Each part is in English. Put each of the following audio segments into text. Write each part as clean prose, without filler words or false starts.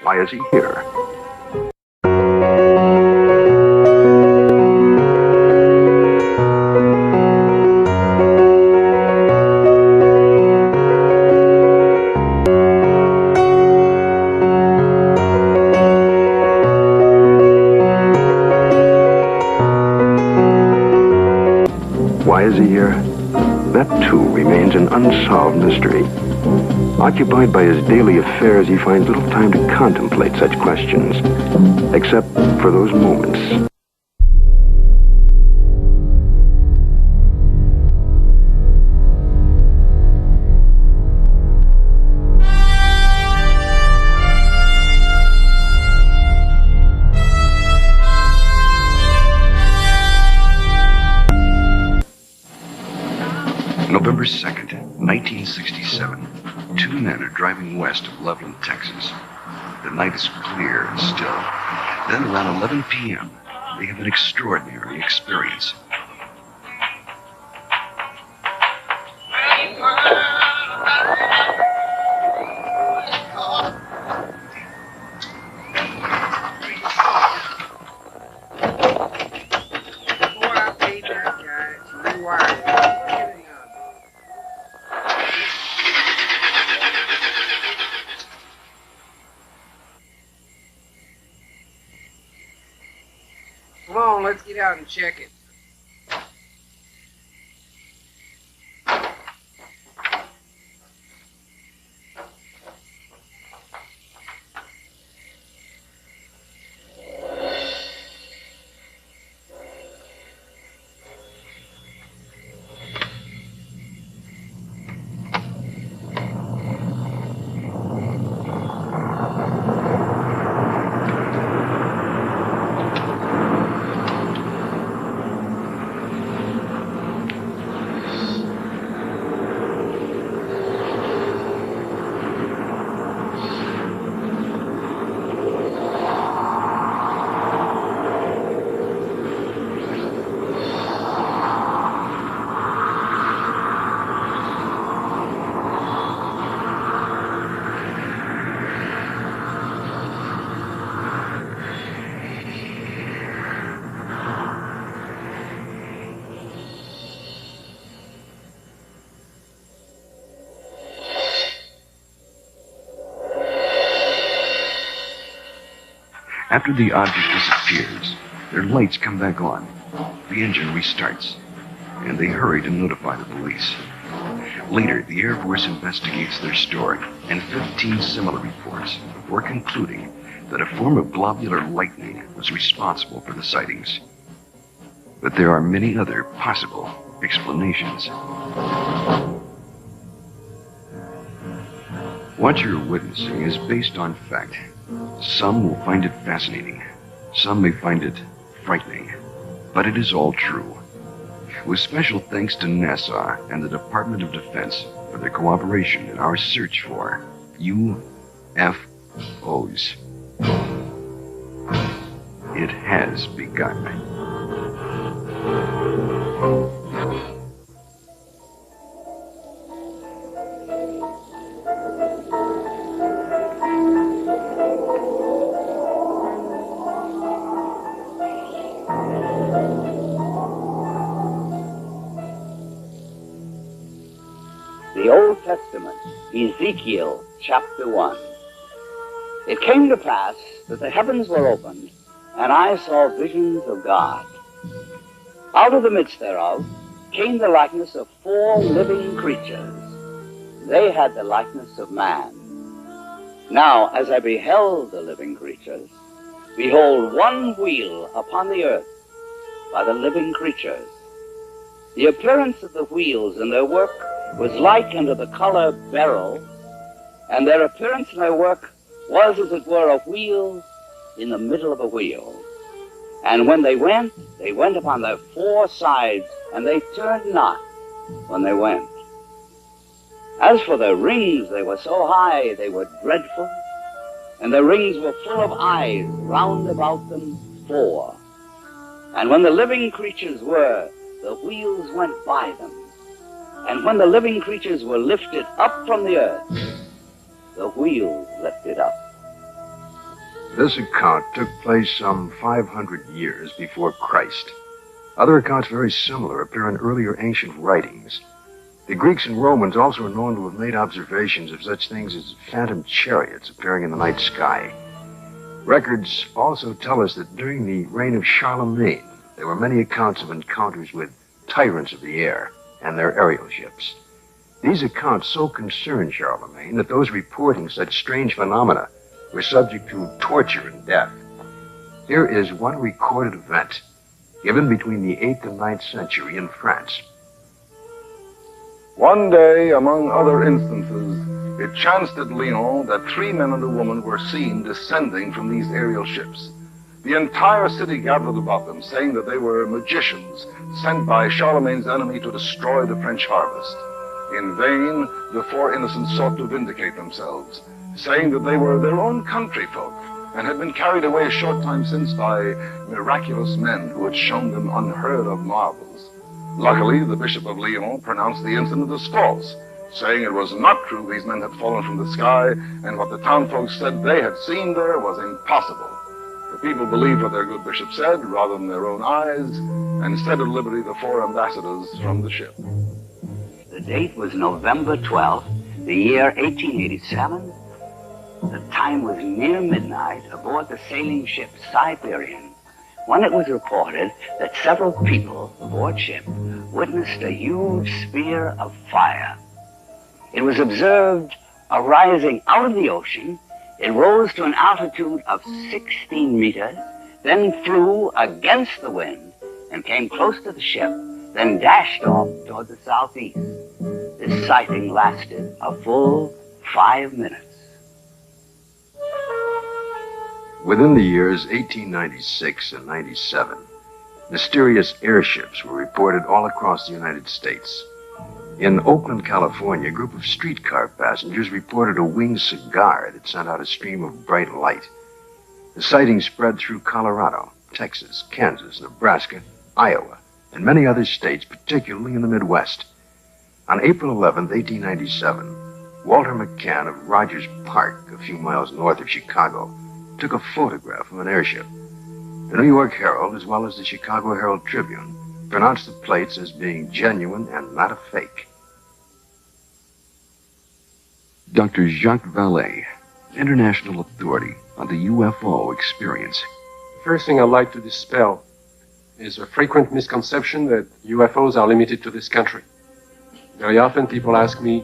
Why is he here? Why is he here? That, too, remains an unsolved mystery. Occupied by his daily affairs, he finds little time to contemplate such questions, except for those moments. November 2nd, 1967. Two men are driving west of Loveland, Texas. The night is clear and still. Then around 11 p.m., they have an extraordinary experience. Come on, let's get out and check it. After the object disappears, their lights come back on. The engine restarts, and they hurry to notify the police. Later, the Air Force investigates their story and 15 similar reports before concluding that a form of globular lightning was responsible for the sightings. But there are many other possible explanations. What you're witnessing is based on fact. Some will find it fascinating. Some may find it frightening. But it is all true. With special thanks to NASA and the Department of Defense for their cooperation in our search for UFOs. It has begun. The Old Testament, Ezekiel chapter 1. It came to pass that the heavens were opened, and I saw visions of God. Out of the midst thereof came the likeness of 4 living creatures. They had the likeness of man. Now, as I beheld the living creatures, behold, one wheel upon the earth by the living creatures. The appearance of the wheels and their work was like unto the color beryl, and their appearance and their work was as it were a wheel in the middle of a wheel. And when they went upon their 4 sides, and they turned not when they went. As for their rings, they were so high, they were dreadful, and their rings were full of eyes round about them 4. And when the living creatures were, the wheels went by them. And when the living creatures were lifted up from the earth, the wheels lifted up. This account took place some 500 years before Christ. Other accounts very similar appear in earlier ancient writings. The Greeks and Romans also are known to have made observations of such things as phantom chariots appearing in the night sky. Records also tell us that during the reign of Charlemagne, there were many accounts of encounters with tyrants of the air and their aerial ships. These accounts so concerned Charlemagne that those reporting such strange phenomena were subject to torture and death. Here is one recorded event given between the 8th and 9th century in France. One day, among other instances, it chanced at Lyon that 3 men and a woman were seen descending from these aerial ships. The entire city gathered about them, saying that they were magicians sent by Charlemagne's enemy to destroy the French harvest. In vain, the 4 innocents sought to vindicate themselves, saying that they were their own country folk and had been carried away a short time since by miraculous men who had shown them unheard of marvels. Luckily, the Bishop of Lyon pronounced the incident as false, saying it was not true these men had fallen from the sky, and what the townfolk said they had seen there was impossible. The people believed what their good bishop said rather than their own eyes, and set at liberty the 4 ambassadors from the ship. The date was November 12th, the year 1887. The time was near midnight aboard the sailing ship Siberian, when it was reported that several people aboard ship witnessed a huge spear of fire. It was observed arising out of the ocean. It rose to an altitude of 16 meters, then flew against the wind and came close to the ship, then dashed off toward the southeast. This sighting lasted a full 5 minutes. Within the years 1896 and 97, mysterious airships were reported all across the United States. In Oakland, California, a group of streetcar passengers reported a winged cigar that sent out a stream of bright light. The sighting spread through Colorado, Texas, Kansas, Nebraska, Iowa, and many other states, particularly in the Midwest. On April 11, 1897, Walter McCann of Rogers Park, a few miles north of Chicago, took a photograph of an airship. The New York Herald, as well as the Chicago Herald Tribune, pronounced the plates as being genuine and not a fake. Dr. Jacques Vallée, international authority on the UFO experience. The first thing I'd like to dispel is a frequent misconception that UFOs are limited to this country. Very often people ask me,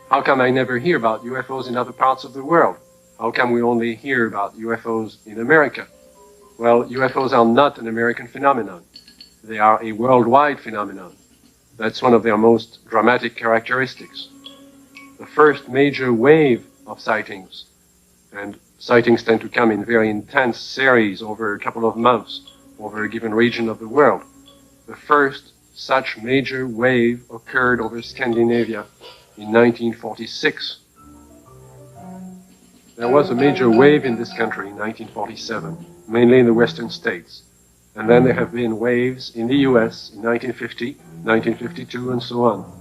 how come I never hear about UFOs in other parts of the world? How come we only hear about UFOs in America? Well, UFOs are not an American phenomenon. They are a worldwide phenomenon. That's one of their most dramatic characteristics. The first major wave of sightings, and sightings tend to come in very intense series over a couple of months over a given region of the world. The first such major wave occurred over Scandinavia in 1946. There was a major wave in this country in 1947, mainly in the western states. And then there have been waves in the US in 1950, 1952, and so on.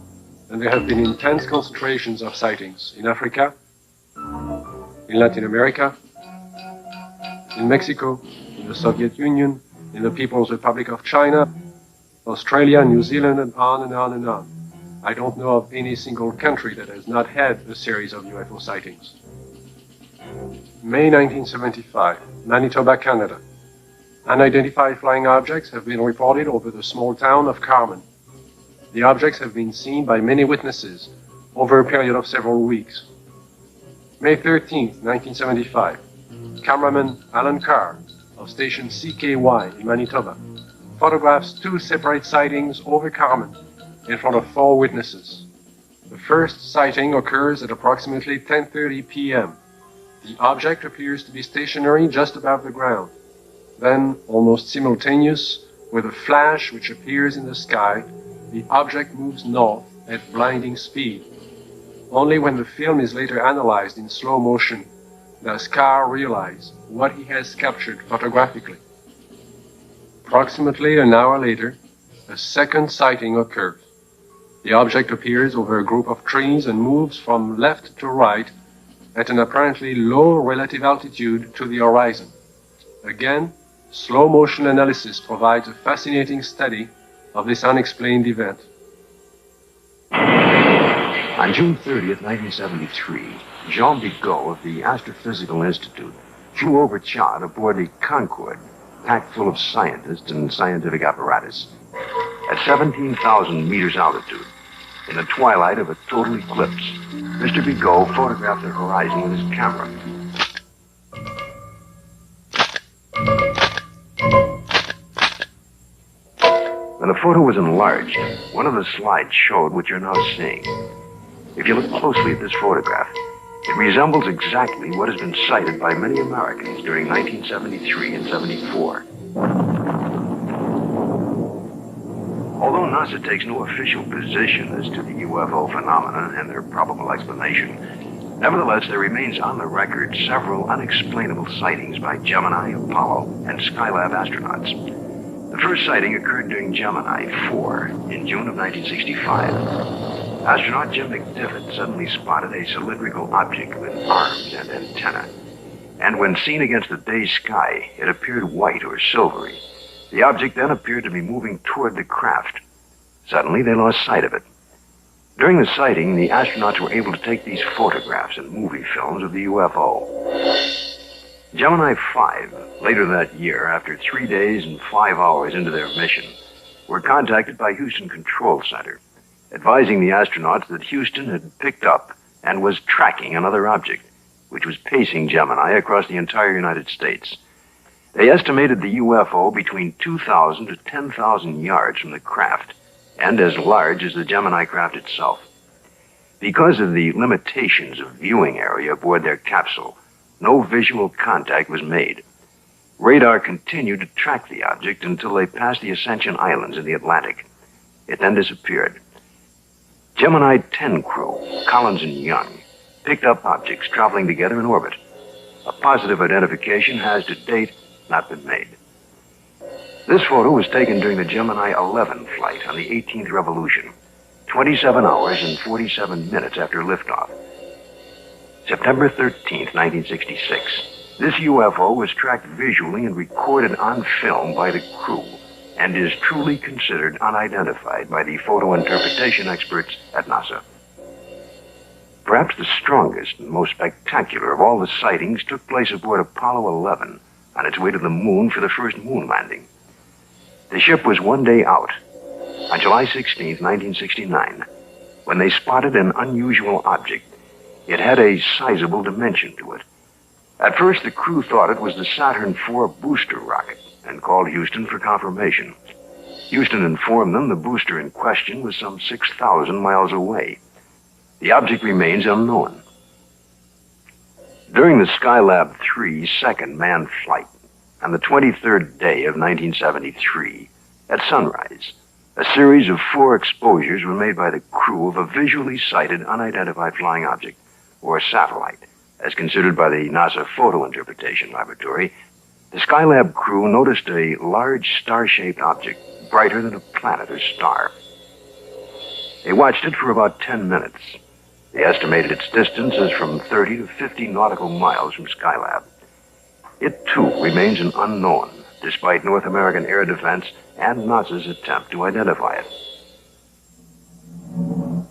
And there have been intense concentrations of sightings in Africa, in Latin America, in Mexico, in the Soviet Union, in the People's Republic of China, Australia, New Zealand, and on and on and on. I don't know of any single country that has not had a series of UFO sightings. May 1975, Manitoba, Canada. Unidentified flying objects have been reported over the small town of Carmen. The objects have been seen by many witnesses over a period of several weeks. May 13, 1975, cameraman Alan Carr of station CKY in Manitoba photographs 2 separate sightings over Carmen in front of 4 witnesses. The first sighting occurs at approximately 10:30 p.m. The object appears to be stationary just above the ground. Then, almost simultaneous with a flash which appears in the sky, the object moves north at blinding speed. Only when the film is later analyzed in slow motion does Carr realize what he has captured photographically. Approximately an hour later, a second sighting occurs. The object appears over a group of trees and moves from left to right at an apparently low relative altitude to the horizon. Again, slow motion analysis provides a fascinating study of this unexplained event. On June 30th, 1973, Jean Bigot of the Astrophysical Institute flew over Chad aboard the Concorde, packed full of scientists and scientific apparatus. At 17,000 meters altitude, in the twilight of a total eclipse, Mr. Bigot photographed the horizon with his camera. When the photo was enlarged, one of the slides showed what you're now seeing. If you look closely at this photograph, it resembles exactly what has been cited by many Americans during 1973 and 74. Although NASA takes no official position as to the UFO phenomena and their probable explanation, nevertheless, there remains on the record several unexplainable sightings by Gemini, Apollo, and Skylab astronauts. The first sighting occurred during Gemini 4 in June of 1965. Astronaut Jim McDivitt suddenly spotted a cylindrical object with arms and antenna. And when seen against the day sky, it appeared white or silvery. The object then appeared to be moving toward the craft. Suddenly, they lost sight of it. During the sighting, the astronauts were able to take these photographs and movie films of the UFO. Gemini 5, later that year, after 3 days and 5 hours into their mission, were contacted by Houston Control Center, advising the astronauts that Houston had picked up and was tracking another object, which was pacing Gemini across the entire United States. They estimated the UFO between 2,000 to 10,000 yards from the craft, and as large as the Gemini craft itself. Because of the limitations of viewing area aboard their capsule, no visual contact was made. Radar continued to track the object until they passed the Ascension Islands in the Atlantic. It then disappeared. Gemini 10 crew, Collins and Young, picked up objects traveling together in orbit. A positive identification has to date not been made. This photo was taken during the Gemini 11 flight on the 18th revolution, 27 hours and 47 minutes after liftoff. September 13th, 1966. This UFO was tracked visually and recorded on film by the crew, and is truly considered unidentified by the photo interpretation experts at NASA. Perhaps the strongest and most spectacular of all the sightings took place aboard Apollo 11 on its way to the moon for the first moon landing. The ship was 1 day out, on July 16, 1969, when they spotted an unusual object. It had a sizable dimension to it. At first, the crew thought it was the Saturn IV booster rocket and called Houston for confirmation. Houston informed them the booster in question was some 6,000 miles away. The object remains unknown. During the Skylab 3 second manned flight, on the 23rd day of 1973, at sunrise, a series of 4 exposures were made by the crew of a visually sighted unidentified flying object, or satellite, as considered by the NASA Photo Interpretation Laboratory. The Skylab crew noticed a large star-shaped object, brighter than a planet or star. They watched it for about 10 minutes. They estimated its distance as from 30 to 50 nautical miles from Skylab. It, too, remains an unknown, despite North American air defense and NASA's attempt to identify it.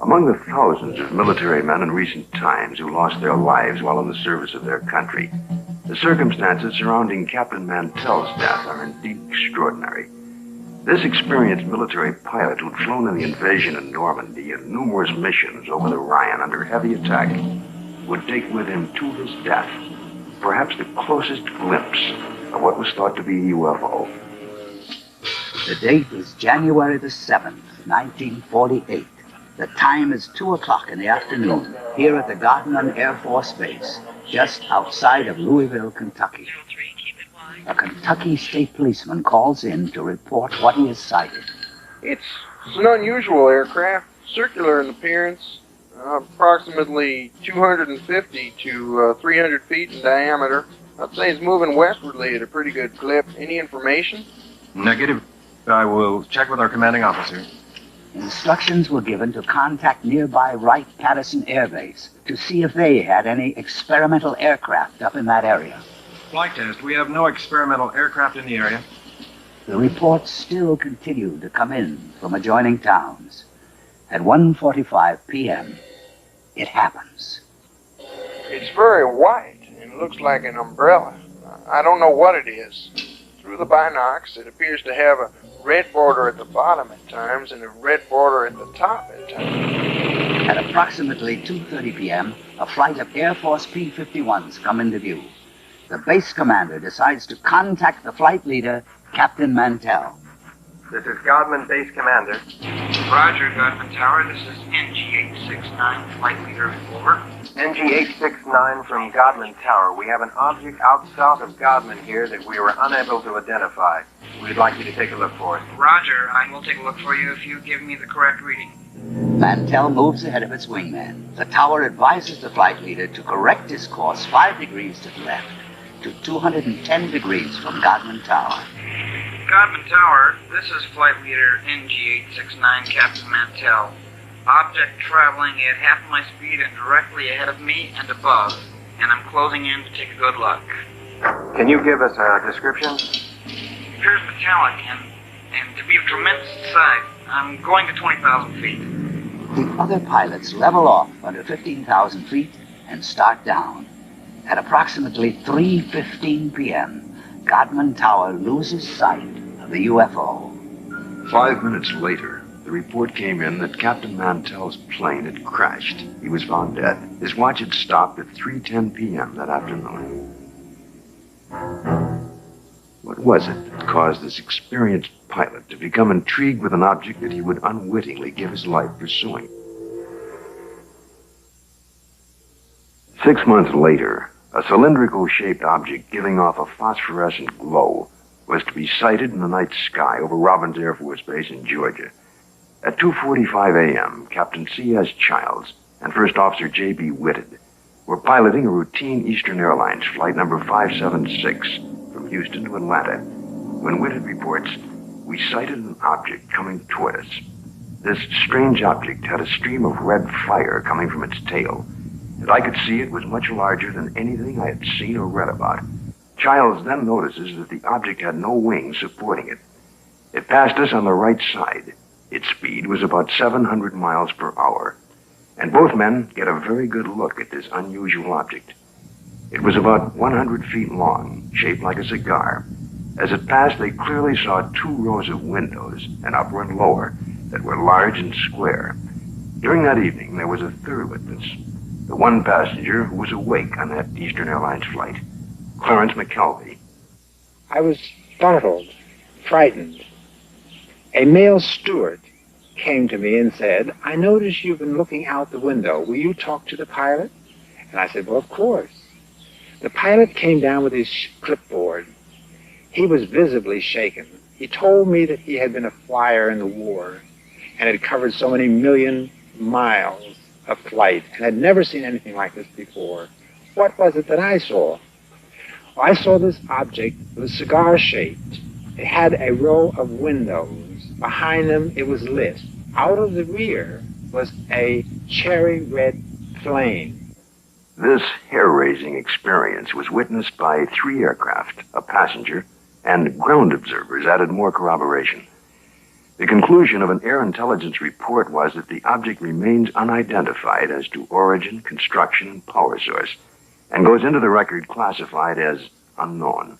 Among the thousands of military men in recent times who lost their lives while in the service of their country, the circumstances surrounding Captain Mantell's death are indeed extraordinary. This experienced military pilot who'd flown in the invasion of Normandy and numerous missions over the Rhine under heavy attack would take with him to his death perhaps the closest glimpse of what was thought to be a UFO. The date is January the 7th, 1948. The time is 2 o'clock in the afternoon here at the Garden Air Force Base, just outside of Louisville, Kentucky. A Kentucky state policeman calls in to report what he has sighted. It's an unusual aircraft, circular in appearance, approximately 250 to 300 feet in diameter. I'd say it's moving westwardly at a pretty good clip. Any information? Negative. I will check with our commanding officer. instructions were given to contact nearby Wright-Patterson Air Base to see if they had any experimental aircraft up in that area. Flight test. We have no experimental aircraft in the area. The reports still continued to come in from adjoining towns. At 1:45 p.m., it happens. It's very white and looks like an umbrella. I don't know what it is. Through the binocs, it appears to have a red border at the bottom at times and a red border at the top at times. At approximately 2:30 p.m., a flight of Air Force P-51s come into view. The base commander decides to contact the flight leader, Captain Mantell. This is Godman Base Commander. Roger, Godman Tower. This is NG-869, flight leader, over. NG-869 from Godman Tower. We have an object out south of Godman here that we were unable to identify. We'd like you to take a look for it. Roger, I will take a look for you if you give me the correct reading. Mantell moves ahead of its wingman. The tower advises the flight leader to correct his course 5 degrees to the left, to 210 degrees from Godman Tower. Godman Tower, this is flight leader NG-869, Captain Mantell. Object traveling at half my speed and directly ahead of me and above, and I'm closing in to take a good look. Can you give us a description? It appears metallic and to be of tremendous size. I'm going to 20,000 feet. The other pilots level off under 15,000 feet and start down. At approximately 3:15 p.m., Godman Tower loses sight of the UFO. 5 minutes later, the report came in that Captain Mantell's plane had crashed. He was found dead. His watch had stopped at 3:10 p.m. that afternoon. What was it that caused this experienced pilot to become intrigued with an object that he would unwittingly give his life pursuing? 6 months later, a cylindrical-shaped object giving off a phosphorescent glow was to be sighted in the night sky over Robbins Air Force Base in Georgia. At 2:45 a.m., Captain C.S. Childs and First Officer J.B. Whitted were piloting a routine Eastern Airlines flight number 576 from Houston to Atlanta. When Whitted reports, "We sighted an object coming toward us. This strange object had a stream of red fire coming from its tail, and I could see it was much larger than anything I had seen or read about." Childs then notices that the object had no wings supporting it. It passed us on the right side. Its speed was about 700 miles per hour, and both men get a very good look at this unusual object. It was about 100 feet long, shaped like a cigar. As it passed, they clearly saw 2 rows of windows, an upper and lower, that were large and square. During that evening, there was a third witness, the one passenger who was awake on that Eastern Airlines flight, Clarence McKelvey. I was startled, frightened. A male steward came to me and said, "I notice you've been looking out the window. Will you talk to the pilot?" And I said, "Well, of course." The pilot came down with his clipboard. He was visibly shaken. He told me that he had been a flyer in the war and had covered so many million miles of flight and had never seen anything like this before. What was it that I saw? Well, I saw this object. It was cigar-shaped. It had a row of windows. Behind them, it was lit. Out of the rear was a cherry red flame. This hair-raising experience was witnessed by 3 aircraft, a passenger, and ground observers added more corroboration. The conclusion of an air intelligence report was that the object remains unidentified as to origin, construction, and power source, and goes into the record classified as unknown.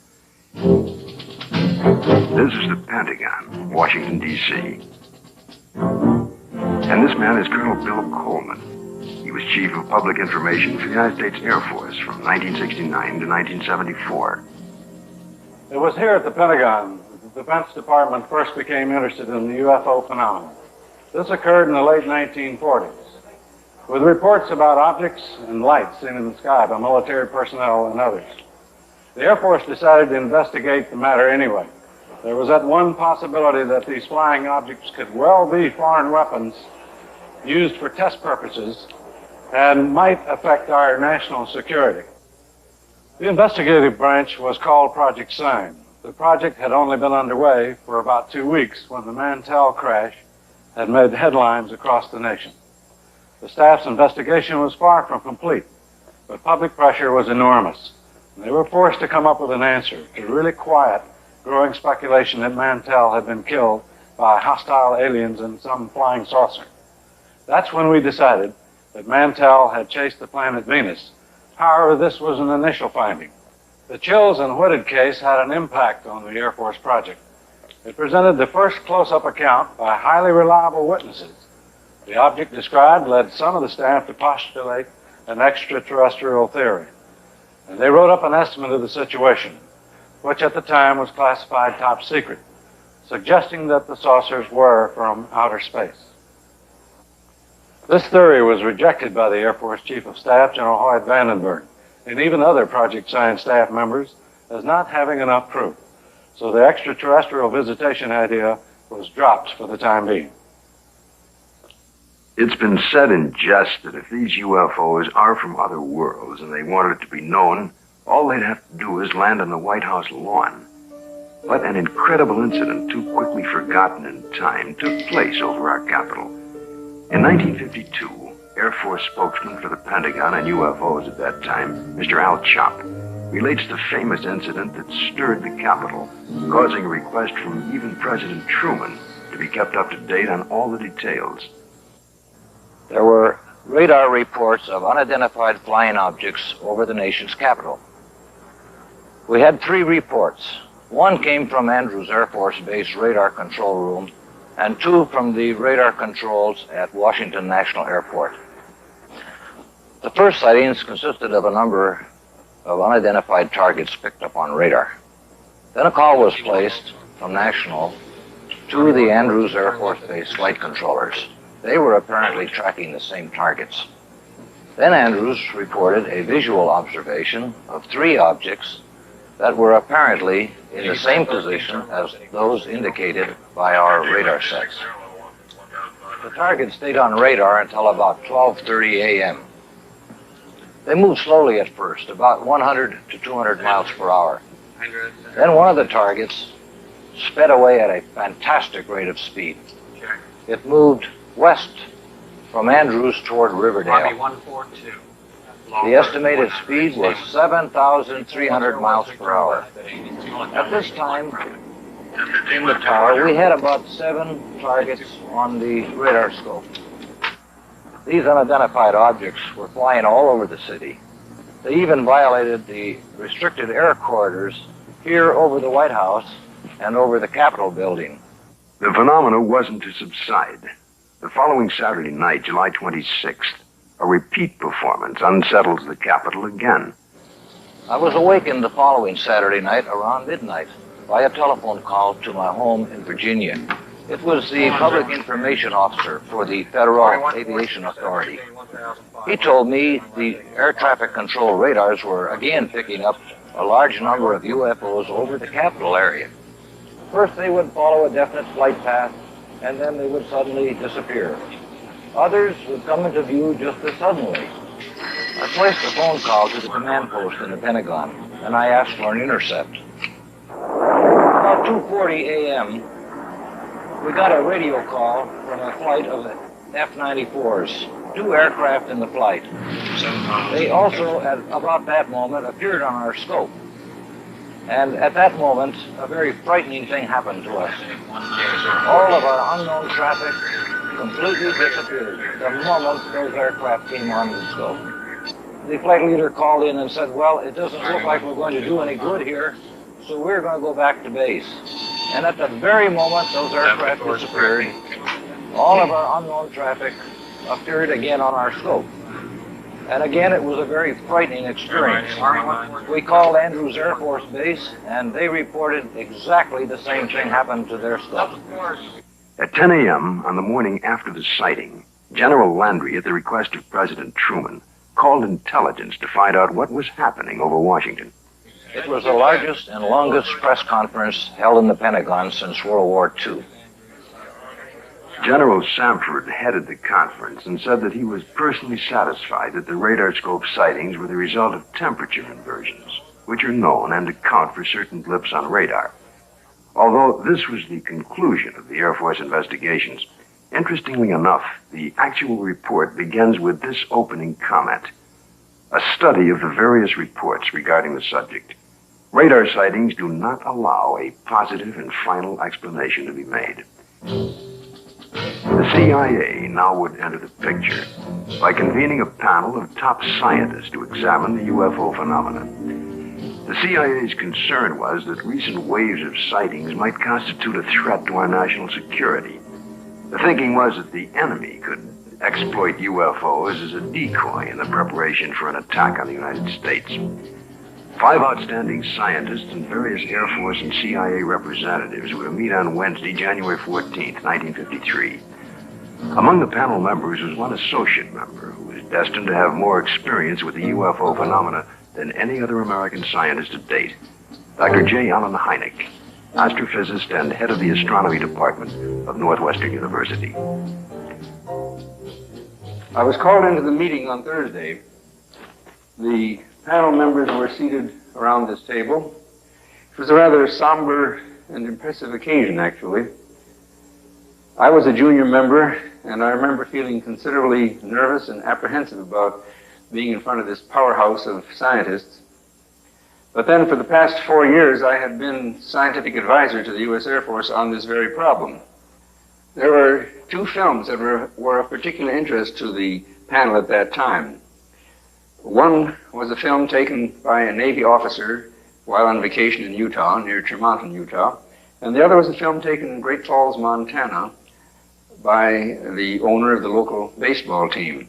This is the Pentagon, Washington, D.C. And this man is Colonel Bill Coleman. He was Chief of Public Information for the United States Air Force from 1969 to 1974. It was here at the Pentagon that the Defense Department first became interested in the UFO phenomenon. This occurred in the late 1940s, with reports about objects and lights seen in the sky by military personnel and others. The Air Force decided to investigate the matter anyway. There was that one possibility that these flying objects could well be foreign weapons used for test purposes and might affect our national security. The investigative branch was called Project Sign. The project had only been underway for about 2 weeks when the Mantell crash had made headlines across the nation. The staff's investigation was far from complete, but public pressure was enormous. And they were forced to come up with an answer to really quiet growing speculation that Mantell had been killed by hostile aliens in some flying saucer. That's when we decided that Mantell had chased the planet Venus. However, this was an initial finding. The Chills and Whitted case had an impact on the Air Force project. It presented the first close-up account by highly reliable witnesses. The object described led some of the staff to postulate an extraterrestrial theory. And they wrote up an estimate of the situation, which at the time was classified top secret, suggesting that the saucers were from outer space. This theory was rejected by the Air Force Chief of Staff, General Hoyt Vandenberg, and even other Project Science staff members as not having enough proof. So the extraterrestrial visitation idea was dropped for the time being. It's been said in jest that if these UFOs are from other worlds and they wanted it to be known, all they'd have to do is land on the White House lawn. But an incredible incident, too quickly forgotten in time, took place over our capital. In 1952, Air Force spokesman for the Pentagon and UFOs at that time, Mr. Al Chop, relates the famous incident that stirred the Capitol, causing a request from even President Truman to be kept up to date on all the details. There were radar reports of unidentified flying objects over the nation's capital. We had 3 reports. One came from Andrews Air Force Base radar control room, and 2 from the radar controls at Washington National Airport. The first sightings consisted of a number of unidentified targets picked up on radar. Then a call was placed from National to the Andrews Air Force Base flight controllers. They were apparently tracking the same targets. Then Andrews reported a visual observation of 3 objects that were apparently in the same position as those indicated by our radar sets. The targets stayed on radar until about 12:30 a.m. They moved slowly at first, about 100 to 200 miles per hour. Then one of the targets sped away at a fantastic rate of speed. It moved west from Andrews toward Riverdale. The estimated speed was 7,300 miles per hour. At this time, in the tower, we had about 7 targets on the radar scope. These unidentified objects were flying all over the city. They even violated the restricted air corridors here over the White House and over the Capitol building. The phenomena wasn't to subside. The following Saturday night, July 26th, a repeat performance unsettles the Capitol again. I was awakened the following Saturday night around midnight by a telephone call to my home in Virginia. It was the public information officer for the Federal Aviation Authority. He told me the air traffic control radars were again picking up a large number of UFOs over the Capitol area. First they would follow a definite flight path, and then they would suddenly disappear. Others would come into view just as suddenly. I placed a phone call to the command post in the Pentagon, and I asked for an intercept. About 2:40 a.m., we got a radio call from a flight of F-94s, 2 aircraft in the flight. They also, at about that moment, appeared on our scope. And at that moment, a very frightening thing happened to us. All of our unknown traffic completely disappeared the moment those aircraft came on the scope. The flight leader called in and said, well, it doesn't look like we're going to do any good here, so we're going to go back to base. And at the very moment those aircraft disappeared, all of our unknown traffic appeared again on our scope. And again, it was a very frightening experience. We called Andrews Air Force Base, and they reported exactly the same thing happened to their scope. At 10 a.m. on the morning after the sighting, General Landry, at the request of President Truman, called intelligence to find out what was happening over Washington. It was the largest and longest press conference held in the Pentagon since World War II. General Samford headed the conference and said that he was personally satisfied that the radar scope sightings were the result of temperature inversions, which are known and account for certain blips on radar. Although this was the conclusion of the Air Force investigations, Interestingly enough, the actual report begins with this opening comment. A study of the various reports regarding the subject. Radar sightings do not allow a positive and final explanation to be made. The CIA now would enter the picture by convening a panel of top scientists to examine the UFO phenomenon. The CIA's concern was that recent waves of sightings might constitute a threat to our national security. The thinking was that the enemy could exploit UFOs as a decoy in the preparation for an attack on the United States. 5 outstanding scientists and various Air Force and CIA representatives were to meet on Wednesday, January 14th, 1953. Among the panel members was one associate member who was destined to have more experience with the UFO phenomena than any other American scientist to date, Dr. J. Allen Hynek, astrophysicist and head of the astronomy department of Northwestern University. I was called into the meeting on Thursday. The panel members were seated around this table. It was a rather somber and impressive occasion, actually. I was a junior member, and I remember feeling considerably nervous and apprehensive about being in front of this powerhouse of scientists. But then for the past 4 years, I had been scientific advisor to the U.S. Air Force on this very problem. There were 2 films that were of particular interest to the panel at that time. One was a film taken by a Navy officer while on vacation in Utah, near Tremonton, Utah, and the other was a film taken in Great Falls, Montana, by the owner of the local baseball team.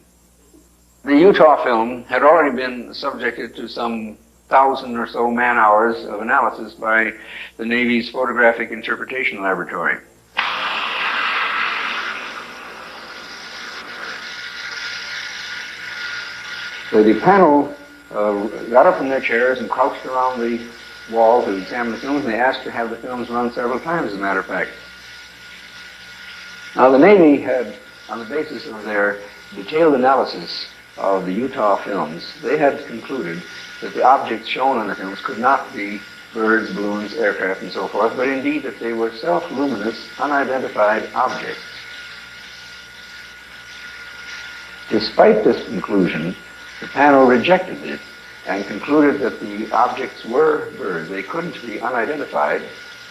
The Utah film had already been subjected to some 1,000 or so man-hours of analysis by the Navy's Photographic Interpretation Laboratory. So the panel got up from their chairs and crouched around the wall to examine the films, and they asked to have the films run several times, as a matter of fact. Now, the Navy had, on the basis of their detailed analysis of the Utah films, they had concluded that the objects shown on the films could not be birds, balloons, aircraft, and so forth, but indeed that they were self-luminous, unidentified objects. Despite this conclusion, the panel rejected it and concluded that the objects were birds. They couldn't be unidentified,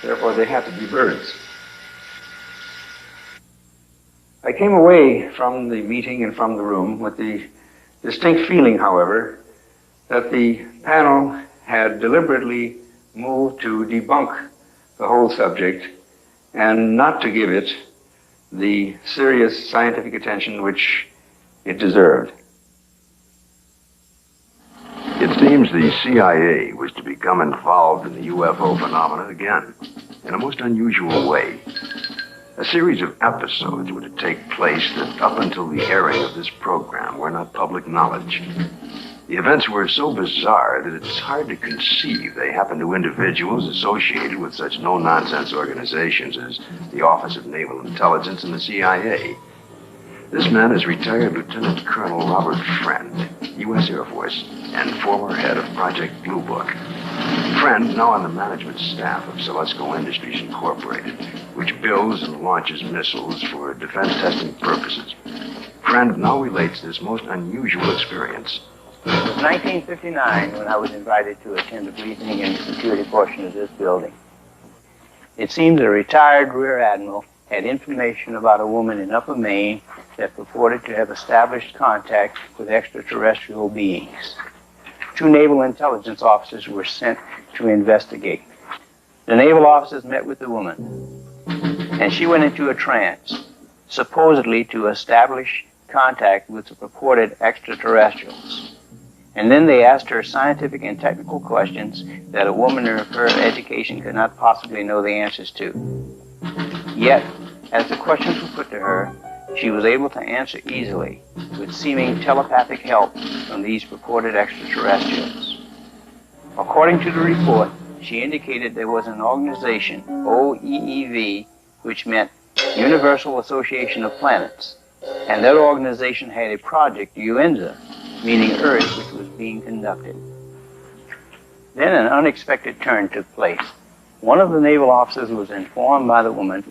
therefore they had to be birds. I came away from the meeting and from the room with the distinct feeling, however, that the panel had deliberately moved to debunk the whole subject and not to give it the serious scientific attention which it deserved. It seems the CIA was to become involved in the UFO phenomenon again, in a most unusual way. A series of episodes were to take place that, up until the airing of this program, were not public knowledge. The events were so bizarre that it's hard to conceive they happened to individuals associated with such no-nonsense organizations as the Office of Naval Intelligence and the CIA. This man is retired Lieutenant Colonel Robert Friend, U.S. Air Force, and former head of Project Blue Book. Friend, now on the management staff of Celesco Industries Incorporated, which builds and launches missiles for defense testing purposes. Friend now relates this most unusual experience. It was 1959 when I was invited to attend a briefing in the security portion of this building. It seemed that a retired Rear Admiral had information about a woman in Upper Maine that purported to have established contact with extraterrestrial beings. 2 naval intelligence officers were sent to investigate. The naval officers met with the woman, and she went into a trance, supposedly to establish contact with the purported extraterrestrials. And then they asked her scientific and technical questions that a woman of her education could not possibly know the answers to. Yet, as the questions were put to her, she was able to answer easily, with seeming telepathic help from these purported extraterrestrials. According to the report, she indicated there was an organization, OEEV, which meant Universal Association of Planets, and that organization had a project, UNZA, meaning Earth, which was being conducted. Then an unexpected turn took place. One of the naval officers was informed by the woman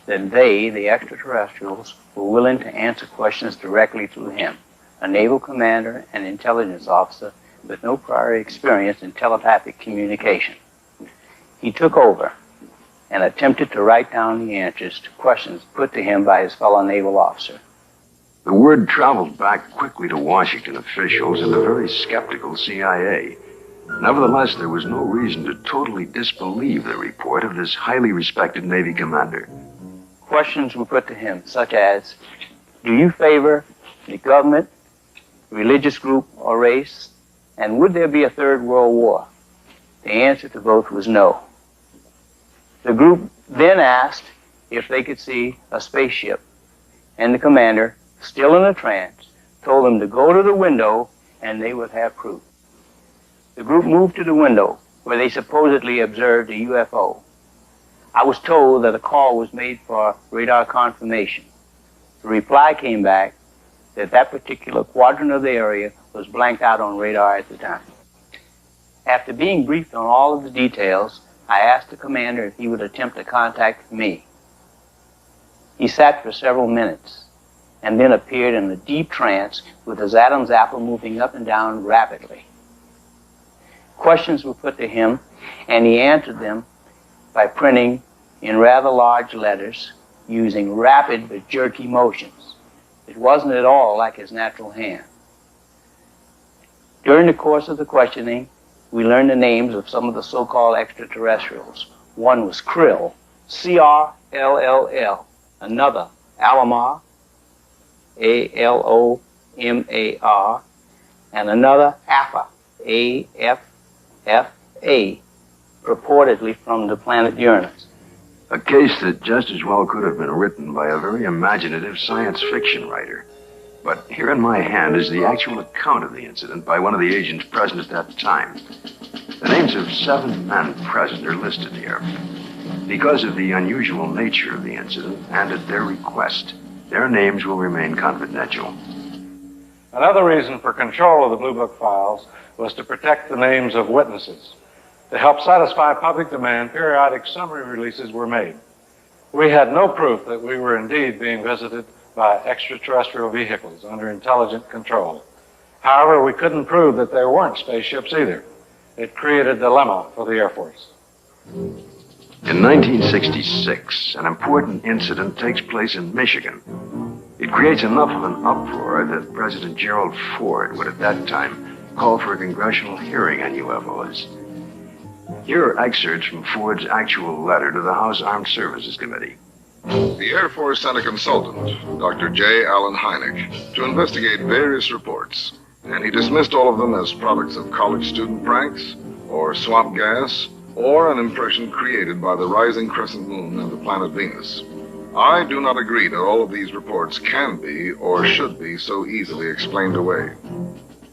that they, the extraterrestrials, were willing to answer questions directly through him, a naval commander and intelligence officer with no prior experience in telepathic communication. He took over and attempted to write down the answers to questions put to him by his fellow naval officer. The word traveled back quickly to Washington officials and the very skeptical CIA. Nevertheless, there was no reason to totally disbelieve the report of this highly respected Navy commander. Questions were put to him, such as, do you favor the government, religious group, or race? And would there be a third world war? The answer to both was no. The group then asked if they could see a spaceship, and the commander, still in a trance, told them to go to the window and they would have proof. The group moved to the window where they supposedly observed a UFO. I was told that a call was made for radar confirmation. The reply came back that that particular quadrant of the area was blanked out on radar at the time. After being briefed on all of the details, I asked the commander if he would attempt to contact me. He sat for several minutes and then appeared in a deep trance with his Adam's apple moving up and down rapidly. Questions were put to him, and he answered them by printing in rather large letters using rapid but jerky motions. It wasn't at all like his natural hand. During the course of the questioning, we learned the names of some of the so-called extraterrestrials. One was Krill, C-R-L-L-L. Another, Alomar, A-L-O-M-A-R. And another, Alpha, A-F-F-A, purportedly from the planet Uranus. A case that just as well could have been written by a very imaginative science fiction writer. But here in my hand is the actual account of the incident by one of the agents present at that time. The names of 7 men present are listed here. Because of the unusual nature of the incident, and at their request, their names will remain confidential. Another reason for control of the Blue Book files was to protect the names of witnesses. To help satisfy public demand, periodic summary releases were made. We had no proof that we were indeed being visited by extraterrestrial vehicles under intelligent control. However, we couldn't prove that there weren't spaceships either. It created a dilemma for the Air Force. In 1966, an important incident takes place in Michigan. It creates enough of an uproar that President Gerald Ford would at that time call for a congressional hearing on UFOs. Here are excerpts from Ford's actual letter to the House Armed Services Committee. The Air Force sent a consultant, Dr. J. Allen Hynek, to investigate various reports, and he dismissed all of them as products of college student pranks, or swamp gas, or an impression created by the rising crescent moon and the planet Venus. I do not agree that all of these reports can be or should be so easily explained away.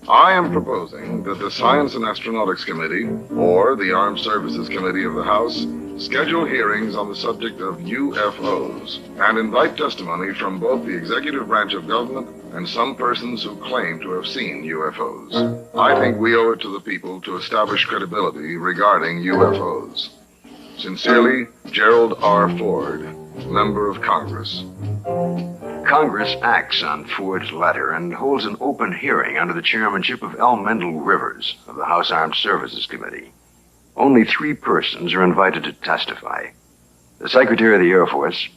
I am proposing that the Science and Astronautics Committee, or the Armed Services Committee of the House, schedule hearings on the subject of UFOs and invite testimony from both the executive branch of government and some persons who claim to have seen UFOs. I think we owe it to the people to establish credibility regarding UFOs. Sincerely, Gerald R. Ford, Member of Congress. Congress acts on Ford's letter and holds an open hearing under the chairmanship of L. Mendel Rivers of the House Armed Services Committee. Only 3 persons are invited to testify. The Secretary of the Air Force,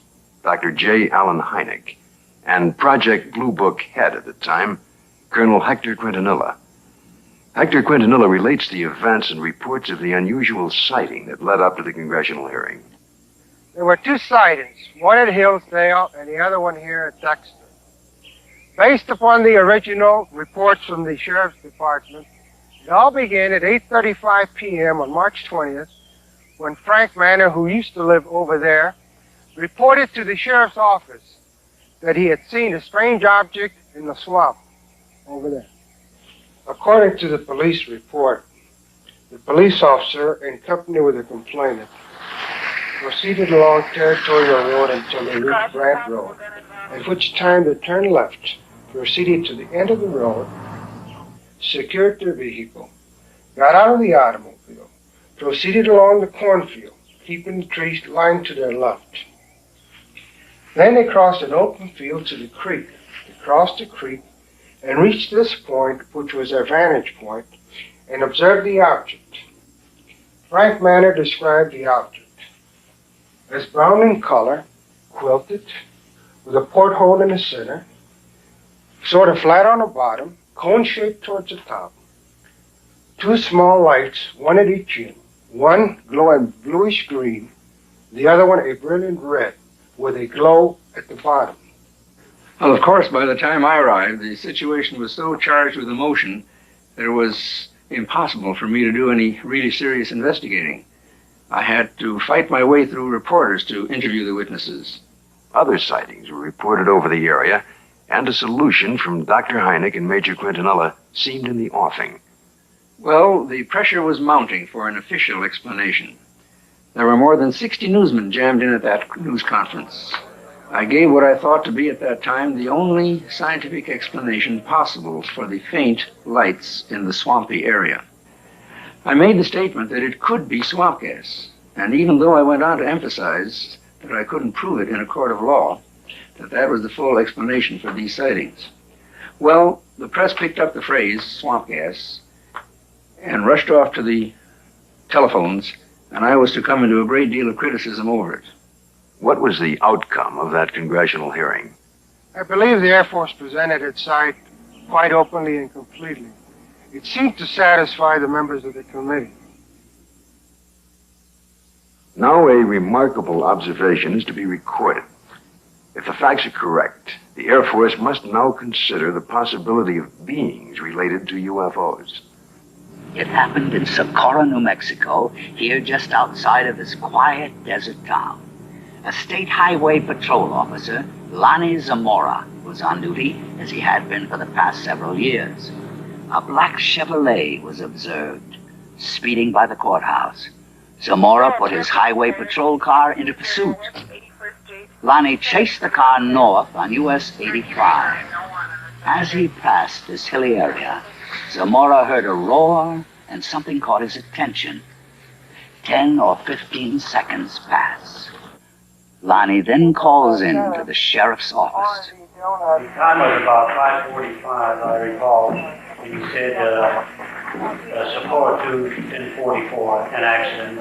Dr. J. Allen Hynek, and Project Blue Book head at the time, Colonel Hector Quintanilla. Hector Quintanilla relates the events and reports of the unusual sighting that led up to the congressional hearing. There were 2 sightings, one at Hillsdale and the other one here at Dexter. Based upon the original reports from the Sheriff's Department, it all began at 8:35 p.m. on March 20th, when Frank Manor, who used to live over there, reported to the Sheriff's office that he had seen a strange object in the swamp over there. According to the police report, the police officer, in company with the complainant, proceeded along Territorial Road until they reached Grant Road, at which time they turned left, proceeded to the end of the road, secured their vehicle, got out of the automobile, proceeded along the cornfield, keeping the trees lined to their left. Then they crossed an open field to the creek. They crossed the creek and reached this point, which was their vantage point, and observed the object. Frank Manner described the object as brown in color, quilted, with a porthole in the center, sort of flat on the bottom, cone-shaped towards the top. Two small lights, one at each end. One glowing bluish green, the other one a brilliant red, with a glow at the bottom. Well, of course, by the time I arrived, the situation was so charged with emotion that it was impossible for me to do any really serious investigating. I had to fight my way through reporters to interview the witnesses. Other sightings were reported over the area, and a solution from Dr. Hynek and Major Quintanilla seemed in the offing. Well, the pressure was mounting for an official explanation. There were more than 60 newsmen jammed in at that news conference. I gave what I thought to be at that time the only scientific explanation possible for the faint lights in the swampy area. I made the statement that it could be swamp gas, and even though I went on to emphasize that I couldn't prove it in a court of law, that was the full explanation for these sightings. Well, the press picked up the phrase, swamp gas, and rushed off to the telephones, and I was to come into a great deal of criticism over it. What was the outcome of that congressional hearing? I believe the Air Force presented its side quite openly and completely. It seemed to satisfy the members of the committee. Now a remarkable observation is to be recorded. If the facts are correct, the Air Force must now consider the possibility of beings related to UFOs. It happened in Socorro, New Mexico, here just outside of this quiet desert town. A state highway patrol officer, Lonnie Zamora, was on duty, as he had been for the past several years. A black Chevrolet was observed, speeding by the courthouse. Zamora put his highway patrol car into pursuit. Lonnie chased the car north on US 85. As he passed this hilly area, Zamora heard a roar and something caught his attention. 10 or 15 seconds pass. Lonnie then calls in to the sheriff's office. The time was about 5:45, I recall. And you said Socorro to 10:44, an accident.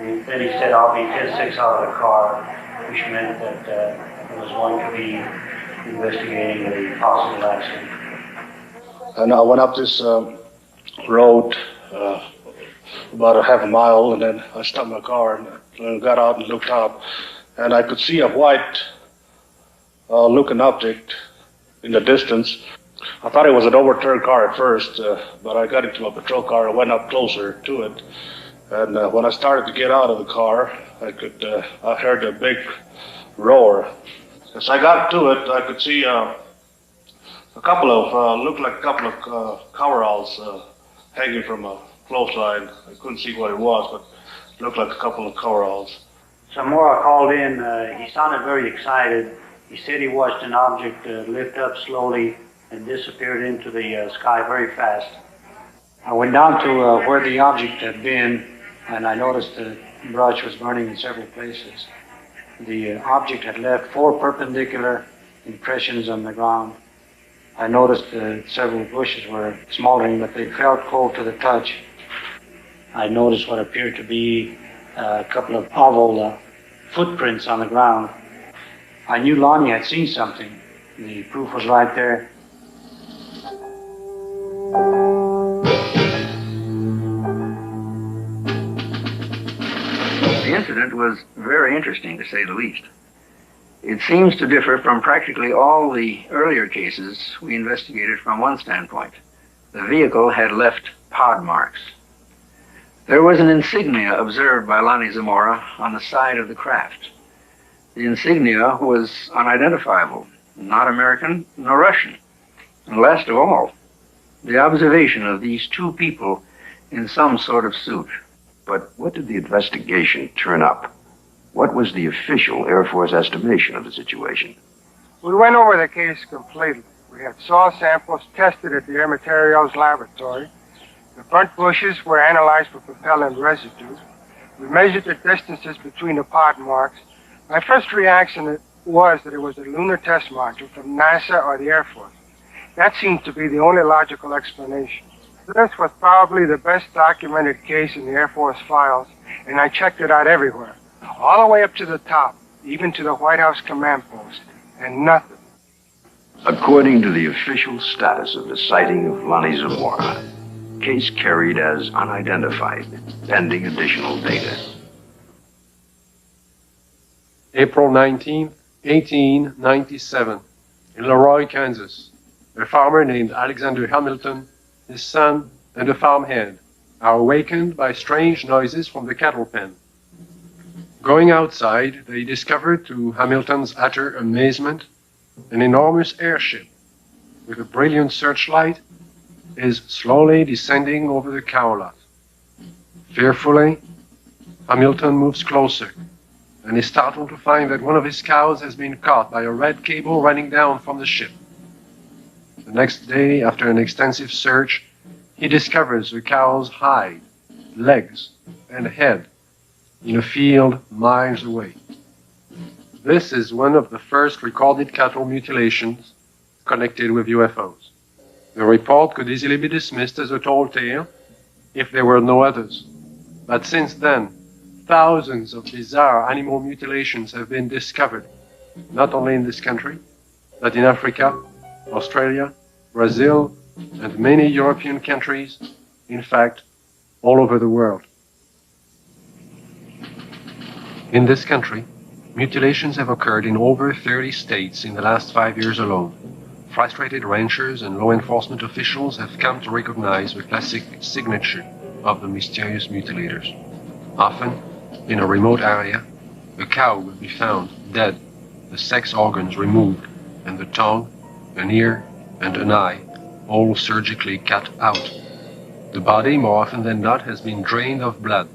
And then he said, I'll be 10:06 out of the car, which meant that there was one to be investigating the possible accident. And I went up this road about a half a mile, and then I stopped my car and got out and looked out, and I could see a white looking object in the distance. I thought it was an overturned car at first, but I got into a patrol car and went up closer to it. And when I started to get out of the car, I heard a big roar. As I got to it, I could see a couple of, looked like a couple of coveralls hanging from a clothesline. I couldn't see what it was, but it looked like a couple of coveralls. Zamora called in. He sounded very excited. He said he watched an object lift up slowly and disappeared into the sky very fast. I went down to where the object had been, and I noticed the brush was burning in several places. The object had left 4 perpendicular impressions on the ground. I noticed several bushes were smoldering, but they felt cold to the touch. I noticed what appeared to be a couple of oval footprints on the ground. I knew Lonnie had seen something. The proof was right there. The incident was very interesting, to say the least. It seems to differ from practically all the earlier cases we investigated from one standpoint. The vehicle had left pod marks. There was an insignia observed by Lonnie Zamora on the side of the craft. The insignia was unidentifiable, not American nor Russian. And last of all, the observation of these 2 people in some sort of suit. But what did the investigation turn up? What was the official Air Force estimation of the situation? We went over the case completely. We had soil samples tested at the Air Materials Laboratory. The front bushes were analyzed for propellant residue. We measured the distances between the pod marks. My first reaction was that it was a lunar test module from NASA or the Air Force. That seemed to be the only logical explanation. This was probably the best documented case in the Air Force files, and I checked it out everywhere, all the way up to the top, even to the White House command post, and nothing. According to the official status of the sighting of Lonnie Zamora, case carried as unidentified, pending additional data. April 19, 1897, in Leroy, Kansas, a farmer named Alexander Hamilton, his son, and a farmhand are awakened by strange noises from the cattle pen. Going outside, they discovered, to Hamilton's utter amazement, an enormous airship with a brilliant searchlight is slowly descending over the cow lot. Fearfully, Hamilton moves closer and is startled to find that one of his cows has been caught by a red cable running down from the ship. The next day, after an extensive search, he discovers the cow's hide, legs, and head in a field miles away. This is one of the first recorded cattle mutilations connected with UFOs. The report could easily be dismissed as a tall tale if there were no others. But since then, thousands of bizarre animal mutilations have been discovered, not only in this country, but in Africa, Australia, Brazil, and many European countries, in fact, all over the world. In this country, mutilations have occurred in over 30 states in the last 5 years alone. Frustrated ranchers and law enforcement officials have come to recognize the classic signature of the mysterious mutilators. Often, in a remote area, a cow will be found dead, the sex organs removed, and the tongue, an ear, and an eye all surgically cut out. The body, more often than not, has been drained of blood,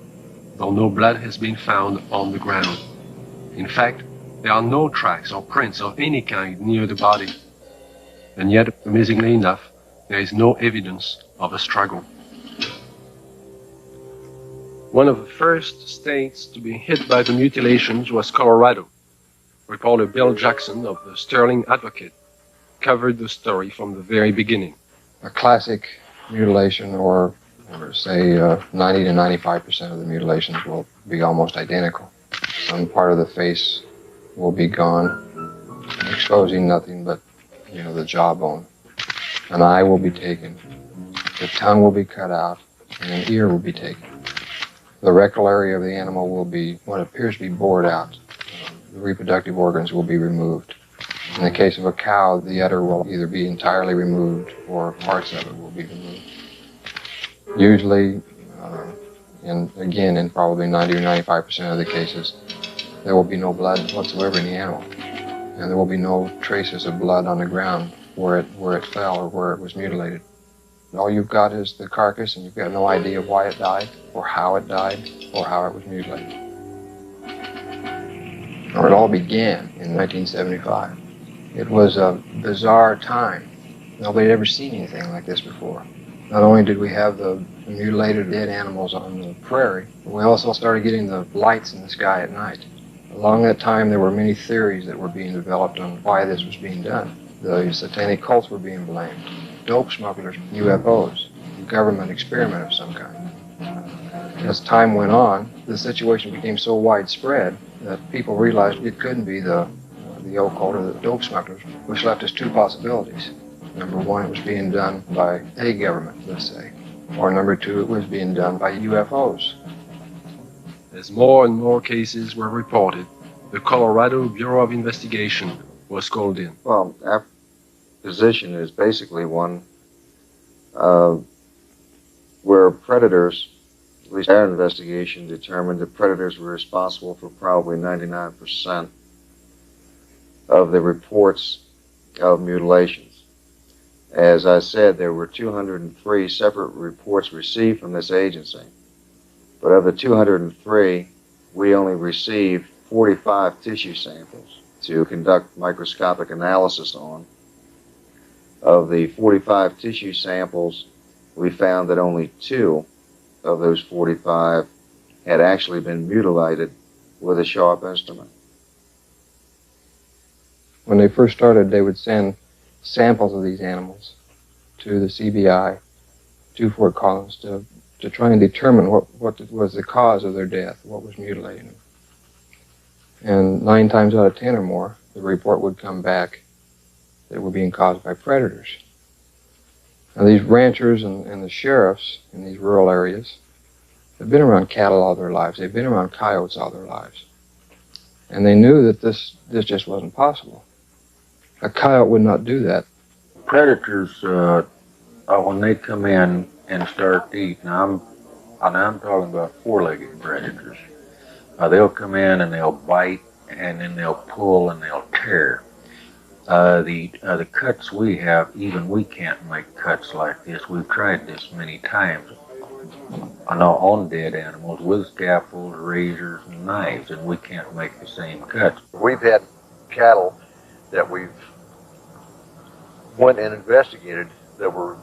though no blood has been found on the ground. In fact, there are no tracks or prints of any kind near the body. And yet, amazingly enough, there is no evidence of a struggle. One of the first states to be hit by the mutilations was Colorado. Reporter Bill Jackson of the Serling Advocate covered the story from the very beginning. A classic mutilation, or say 90 to 95% of the mutilations will be almost identical. Some part of the face will be gone, exposing nothing but, the jawbone. An eye will be taken, the tongue will be cut out, and an ear will be taken. The rectal area of the animal will be what appears to be bored out. The reproductive organs will be removed. In the case of a cow, the udder will either be entirely removed or parts of it will be removed. Usually, in probably 90 or 95% of the cases, there will be no blood whatsoever in the animal. And there will be no traces of blood on the ground where it fell or where it was mutilated. All you've got is the carcass, and you've got no idea why it died, or how it died, or how it was mutilated. Or it all began in 1975. It was a bizarre time. Nobody had ever seen anything like this before. Not only did we have the mutilated dead animals on the prairie, but we also started getting the lights in the sky at night. Along that time, there were many theories that were being developed on why this was being done. The satanic cults were being blamed, dope smugglers, UFOs, a government experiment of some kind. As time went on, the situation became so widespread that people realized it couldn't be the occult or the dope smugglers, which left us two possibilities. Number one, it was being done by a government, let's say. Or number two, it was being done by UFOs. As more and more cases were reported, the Colorado Bureau of Investigation was called in. Well, our position is basically one where predators, at least our investigation determined that predators were responsible for probably 99% of the reports of mutilations. As I said, there were 203 separate reports received from this agency. But of the 203, we only received 45 tissue samples to conduct microscopic analysis on. Of the 45 tissue samples, we found that only 2 of those 45 had actually been mutilated with a sharp instrument. When they first started, they would send samples of these animals to the CBI, to Fort Collins, to try and determine what was the cause of their death, what was mutilating them. And 9 times out of 10 or more, the report would come back that it were being caused by predators. Now, these ranchers and the sheriffs in these rural areas have been around cattle all their lives. They've been around coyotes all their lives. And they knew that this just wasn't possible. A coyote would not do that. Predators, when they come in and start eating, I'm talking about 4-legged predators. They'll come in and they'll bite, and then they'll pull and they'll tear. The cuts we have, even we can't make cuts like this. We've tried this many times on dead animals with scalpels, razors, and knives, and we can't make the same cuts. We've had cattle that we've went and investigated that were,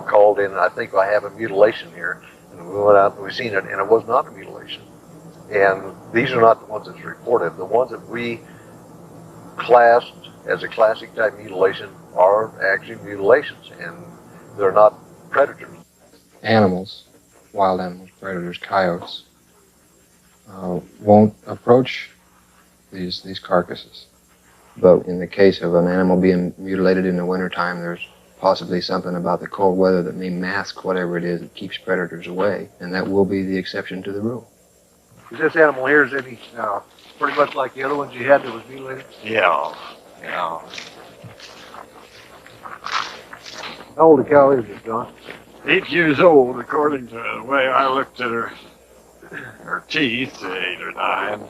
called in. I think I have a mutilation here, and we went out and we seen it, and it was not a mutilation. And these are not the ones that's reported. The ones that we classed as a classic type mutilation are actually mutilations, and they're not predators. Animals, wild animals, predators, coyotes, won't approach these carcasses. But in the case of an animal being mutilated in the wintertime, there's possibly something about the cold weather that may mask whatever it is that keeps predators away, and that will be the exception to the rule. Is this animal here, is any pretty much like the other ones you had that was mutilated? Yeah. How old a cow is this, Don? 8 years old, according to the way I looked at her teeth, 8 or 9.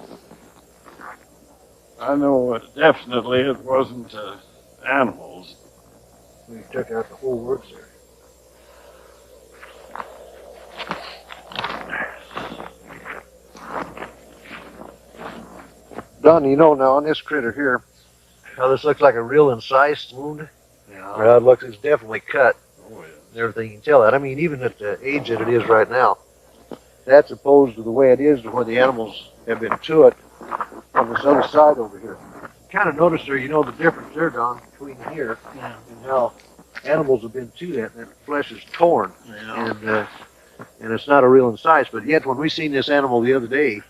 I know definitely it wasn't animals. We took out the whole works there. Don, now on this critter here, now this looks like a real incised wound. Yeah. Well, it looks, it's definitely cut. Oh, yeah. And everything, you can tell that. I mean, even at the age that it is right now, that's opposed to the way it is to where the animals have been to it on this other side over here. Kind of noticed there, the difference there, Don, between here and how animals have been to that, and that flesh is torn. Yeah. And it's not a real incise, but yet when we seen this animal the other day,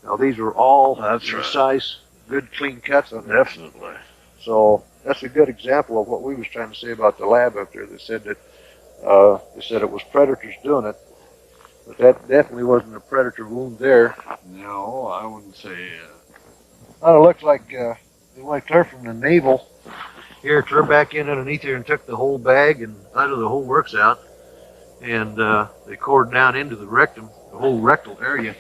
now these were all precise, good, clean cuts on there. Definitely. So that's a good example of what we was trying to say about the lab up there. They said that it was predators doing it, but that definitely wasn't a predator wound there. No, I wouldn't say. Well, it looks like they went clear from the navel here, clear back in underneath here, and took the whole bag and out of the whole works out, and they cored down into the rectum, the whole rectal area.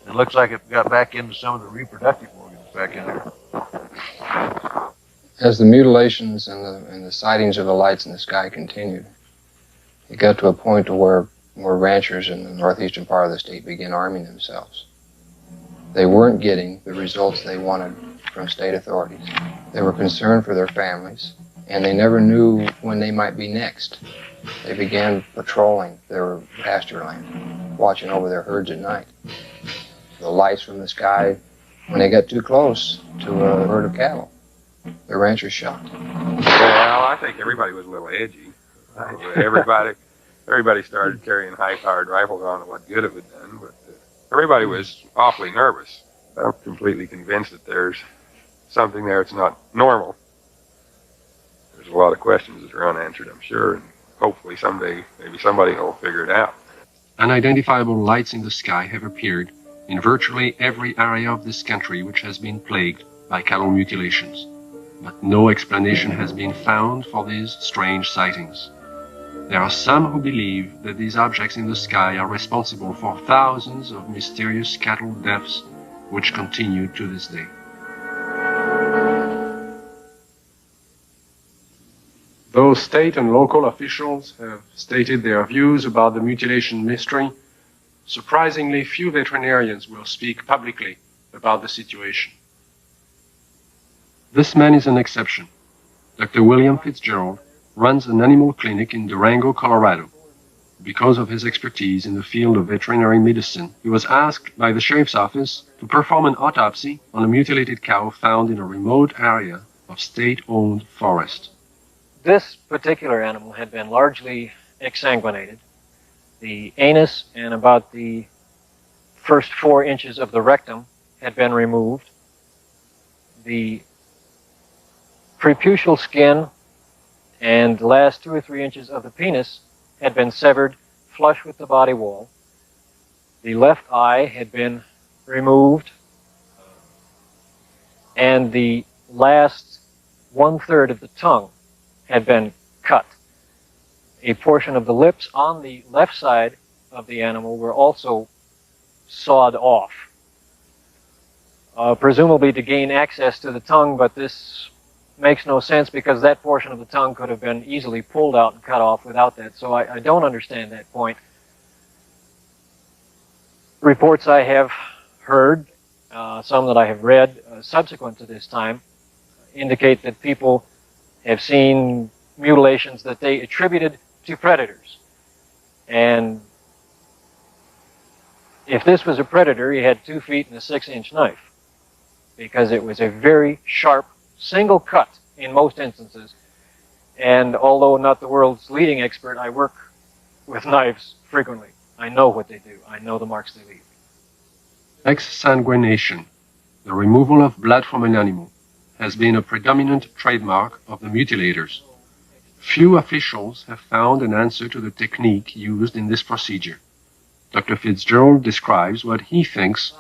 It looks like it got back into some of the reproductive organs back in there. As the mutilations and the sightings of the lights in the sky continued, it got to a point to where ranchers in the northeastern part of the state began arming themselves. They weren't getting the results they wanted from state authorities. They were concerned for their families, and they never knew when they might be next. They began patrolling their pasture land, watching over their herds at night. The lights from the sky, when they got too close to a herd of cattle, the ranchers shot. Well, I think everybody was a little edgy. Everybody started carrying high-powered rifles. I don't know what good it had done, but everybody was awfully nervous. I'm completely convinced that there's something there that's not normal. There's a lot of questions that are unanswered, I'm sure, and hopefully someday maybe somebody will figure it out. Unidentifiable lights in the sky have appeared in virtually every area of this country which has been plagued by cattle mutilations, but no explanation has been found for these strange sightings. There are some who believe that these objects in the sky are responsible for thousands of mysterious cattle deaths which continue to this day. Though state and local officials have stated their views about the mutilation mystery, surprisingly few veterinarians will speak publicly about the situation. This man is an exception. Dr. William Fitzgerald runs an animal clinic in Durango, Colorado. Because of his expertise in the field of veterinary medicine, he was asked by the sheriff's office to perform an autopsy on a mutilated cow found in a remote area of state-owned forest. This particular animal had been largely exsanguinated. The anus and about the first 4 inches of the rectum had been removed. The preputial skin and the last 2 or 3 inches of the penis had been severed flush with the body wall. The left eye had been removed, and the last 1/3 of the tongue had been cut. A portion of the lips on the left side of the animal were also sawed off, presumably to gain access to the tongue, but this makes no sense because that portion of the tongue could have been easily pulled out and cut off without that, so I don't understand that point. Reports I have heard, some that I have read subsequent to this time, indicate that people have seen mutilations that they attributed to predators. And if this was a predator, he had 2 feet and a 6-inch knife, because it was a very sharp single cut in most instances. And although not the world's leading expert, I work with knives frequently. I know what they do. I know the marks they leave. Exsanguination, the removal of blood from an animal, has been a predominant trademark of the mutilators. Few officials have found an answer to the technique used in this procedure. Dr. Fitzgerald describes what he thinks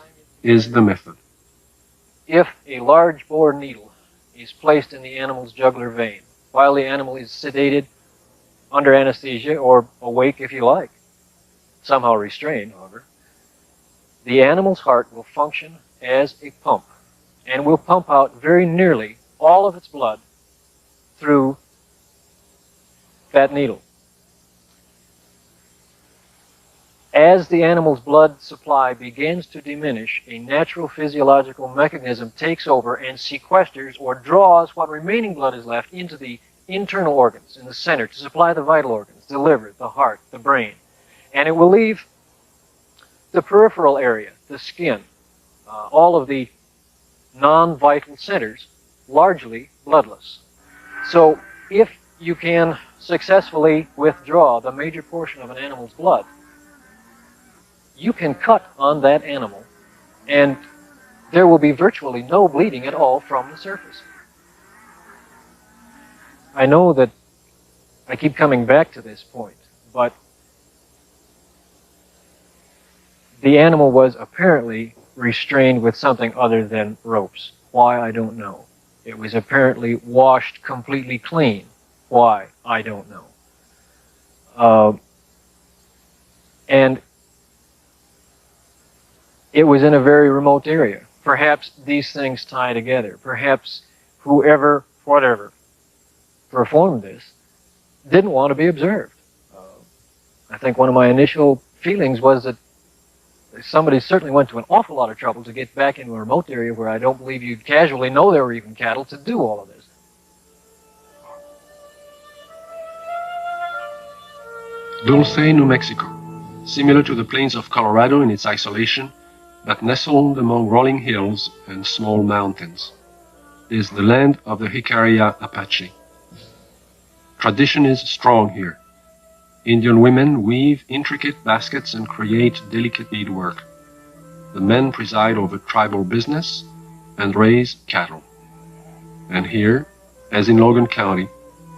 is the method. If a large bore needle is placed in the animal's jugular vein while the animal is sedated, under anesthesia, or awake if you like, somehow restrained, however, the animal's heart will function as a pump and will pump out very nearly all of its blood through that needle. As the animal's blood supply begins to diminish, a natural physiological mechanism takes over and sequesters or draws what remaining blood is left into the internal organs in the center to supply the vital organs, the liver, the heart, the brain. And it will leave the peripheral area, the skin, all of the non-vital centers, largely bloodless. So if you can successfully withdraw the major portion of an animal's blood, you can cut on that animal, and there will be virtually no bleeding at all from the surface. I know that I keep coming back to this point, but the animal was apparently restrained with something other than ropes. Why, I don't know. It was apparently washed completely clean. Why, I don't know. And it was in a very remote area. Perhaps these things tie together. Perhaps whoever, whatever, performed this didn't want to be observed. I think one of my initial feelings was that somebody certainly went to an awful lot of trouble to get back into a remote area where I don't believe you'd casually know there were even cattle to do all of this. Dulce, New Mexico, similar to the plains of Colorado in its isolation, but nestled among rolling hills and small mountains, is the land of the Jicarilla Apache. Tradition is strong here. Indian women weave intricate baskets and create delicate beadwork. The men preside over tribal business and raise cattle. And here, as in Logan County,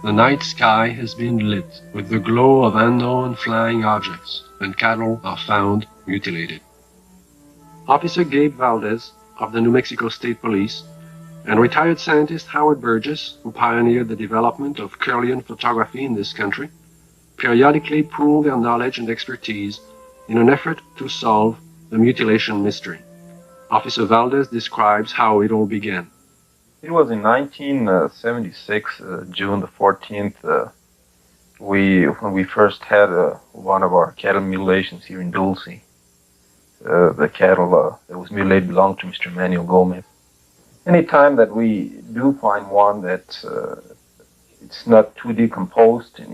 the night sky has been lit with the glow of unknown flying objects, and cattle are found mutilated. Officer Gabe Valdez of the New Mexico State Police and retired scientist Howard Burgess, who pioneered the development of Kirlian photography in this country, periodically pool their knowledge and expertise in an effort to solve the mutilation mystery. Officer Valdez describes how it all began. It was in 1976, June the 14th, when we first had one of our cattle mutilations here in Dulce. The cattle that was mutilated belonged to Mr. Emmanuel Gomez. Any time that we do find one that it's not too decomposed and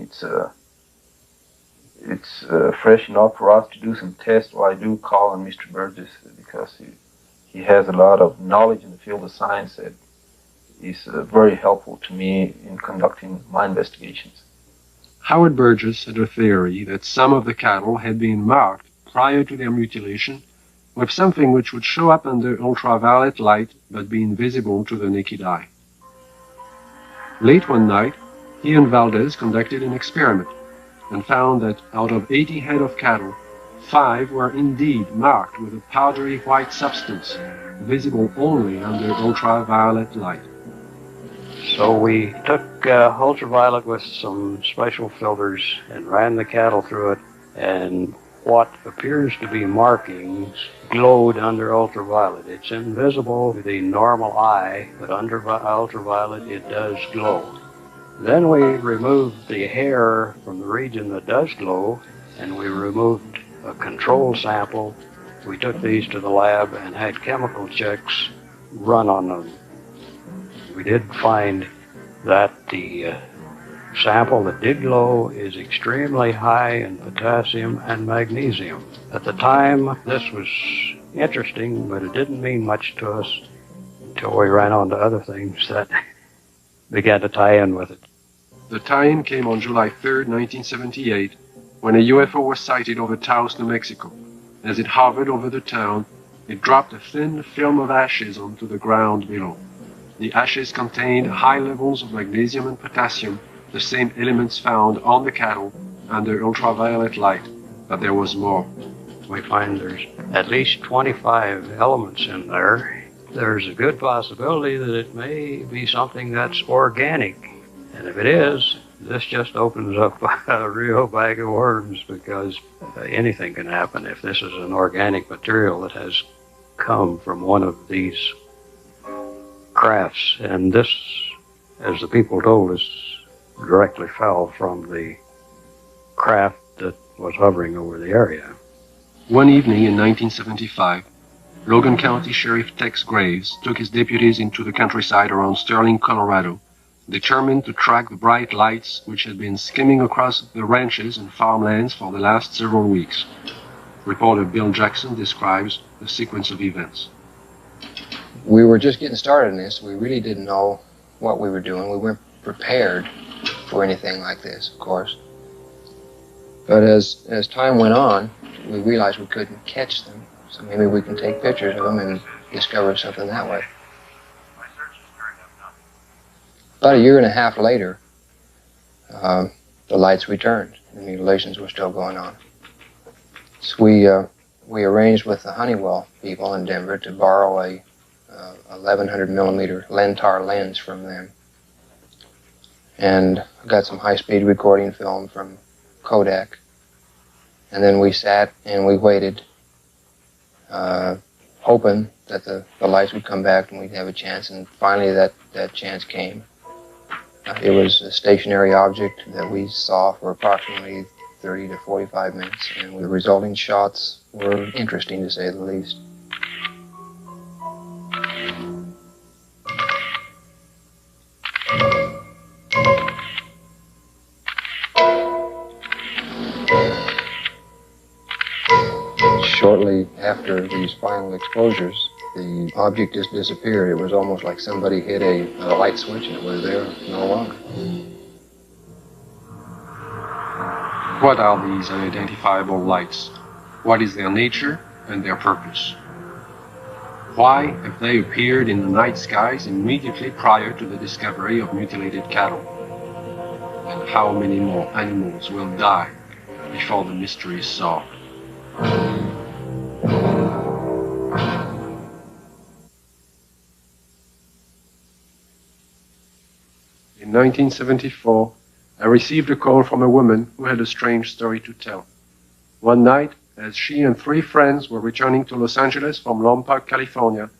it's fresh enough for us to do some tests, well, I do call on Mr. Burgess because he has a lot of knowledge in the field of science that is very helpful to me in conducting my investigations. Howard Burgess had a theory that some of the cattle had been marked prior to their mutilation with something which would show up under ultraviolet light but be invisible to the naked eye. Late one night, he and Valdez conducted an experiment and found that out of 80 head of cattle, 5 were indeed marked with a powdery white substance, visible only under ultraviolet light. So we took ultraviolet with some special filters and ran the cattle through it, and what appears to be markings glowed under ultraviolet. It's invisible to the normal eye, but under ultraviolet it does glow. Then we removed the hair from the region that does glow, and we removed a control sample. We took these to the lab and had chemical checks run on them. We did find that the sample that did glow is extremely high in potassium and magnesium. At the time, this was interesting, but it didn't mean much to us until we ran on to other things that began to tie in with it. The tie-in came on July 3rd, 1978, when a UFO was sighted over Taos, New Mexico. As it hovered over the town, it dropped a thin film of ashes onto the ground below. The ashes contained high levels of magnesium and potassium, the same elements found on the cattle under ultraviolet light, but there was more. We find there's at least 25 elements in there. There's a good possibility that it may be something that's organic. And if it is, this just opens up a real bag of worms, because anything can happen if this is an organic material that has come from one of these crafts. And this, as the people told us, directly fell from the craft that was hovering over the area. One evening in 1975, Logan County Sheriff Tex Graves took his deputies into the countryside around Sterling, Colorado, determined to track the bright lights which had been skimming across the ranches and farmlands for the last several weeks. Reporter Bill Jackson describes the sequence of events. We were just getting started in this. We really didn't know what we were doing. We weren't prepared for anything like this, of course. But as time went on, we realized we couldn't catch them, so maybe we can take pictures of them and discover something that way. About a year and a half later, the lights returned. The mutilations were still going on. So we arranged with the Honeywell people in Denver to borrow a 1100 millimeter Lentar lens from them, and got some high-speed recording film from Kodak. And then we sat and we waited, hoping that the lights would come back and we'd have a chance. And finally that chance came. It was a stationary object that we saw for approximately 30 to 45 minutes, and the resulting shots were interesting, to say the least. Shortly after these final exposures, the object just disappeared. It was almost like somebody hit a light switch and it was there no longer. What are these unidentifiable lights? What is their nature and their purpose? Why have they appeared in the night skies immediately prior to the discovery of mutilated cattle? And how many more animals will die before the mystery is solved? In 1974, I received a call from a woman who had a strange story to tell. One night, as she and 3 friends were returning to Los Angeles from Lompoc, California,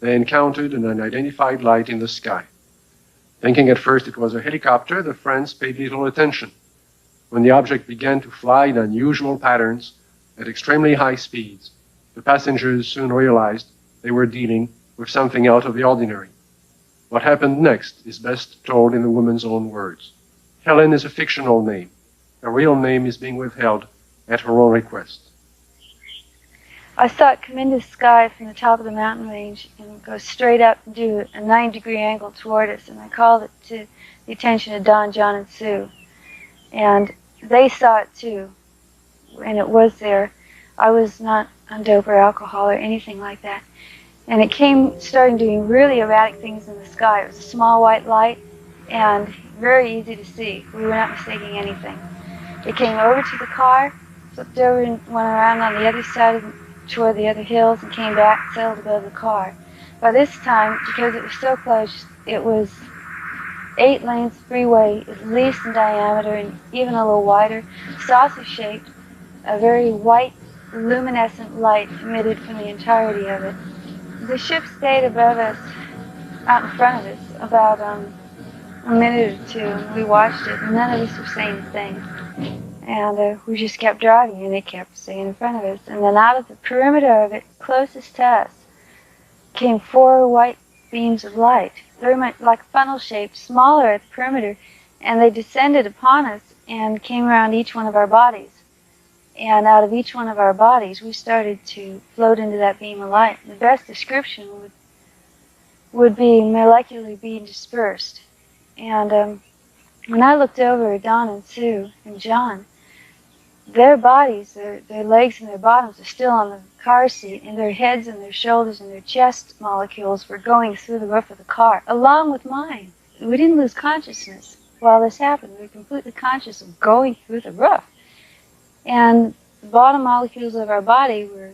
they encountered an unidentified light in the sky. Thinking at first it was a helicopter, the friends paid little attention. When the object began to fly in unusual patterns at extremely high speeds, the passengers soon realized they were dealing with something out of the ordinary. What happened next is best told in the woman's own words. Helen is a fictional name. Her real name is being withheld at her own request. I saw it come into the sky from the top of the mountain range and go straight up and do a 9-degree angle toward us. And I called it to the attention of Don, John, and Sue. And they saw it too. And it was there. I was not on dope or alcohol or anything like that. And it started doing really erratic things in the sky. It was a small white light and very easy to see. We were not mistaking anything. It came over to the car, flipped over and went around on the other side toward the other hills and came back, settled above the car. By this time, because it was so close, it was 8 lanes freeway, at least in diameter and even a little wider, saucer-shaped, a very white, luminescent light emitted from the entirety of it. The ship stayed above us, out in front of us, about a minute or two, and we watched it, and none of us were saying a thing. And we just kept driving, and it kept staying in front of us. And then out of the perimeter of it, closest to us, came 4 white beams of light, very much like funnel-shaped, smaller at the perimeter, and they descended upon us and came around each one of our bodies. And out of each one of our bodies, we started to float into that beam of light. The best description would be molecularly being dispersed. And when I looked over at Don and Sue and John, their bodies, their legs and their bottoms are still on the car seat, and their heads and their shoulders and their chest molecules were going through the roof of the car, along with mine. We didn't lose consciousness while this happened. We were completely conscious of going through the roof. And the bottom molecules of our body were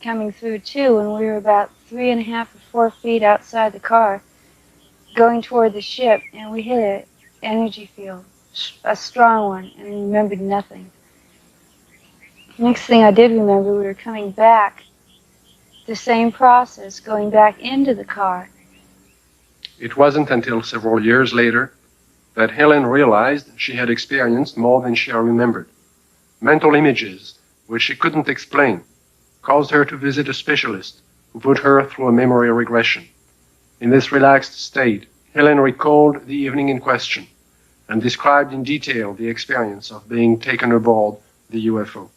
coming through too, and we were about 3.5 or 4 feet outside the car, going toward the ship, and we hit an energy field, a strong one, and remembered nothing. Next thing I did remember, we were coming back, the same process, going back into the car. It wasn't until several years later that Helen realized she had experienced more than she remembered. Mental images, which she couldn't explain, caused her to visit a specialist who put her through a memory regression. In this relaxed state, Helen recalled the evening in question and described in detail the experience of being taken aboard the UFO.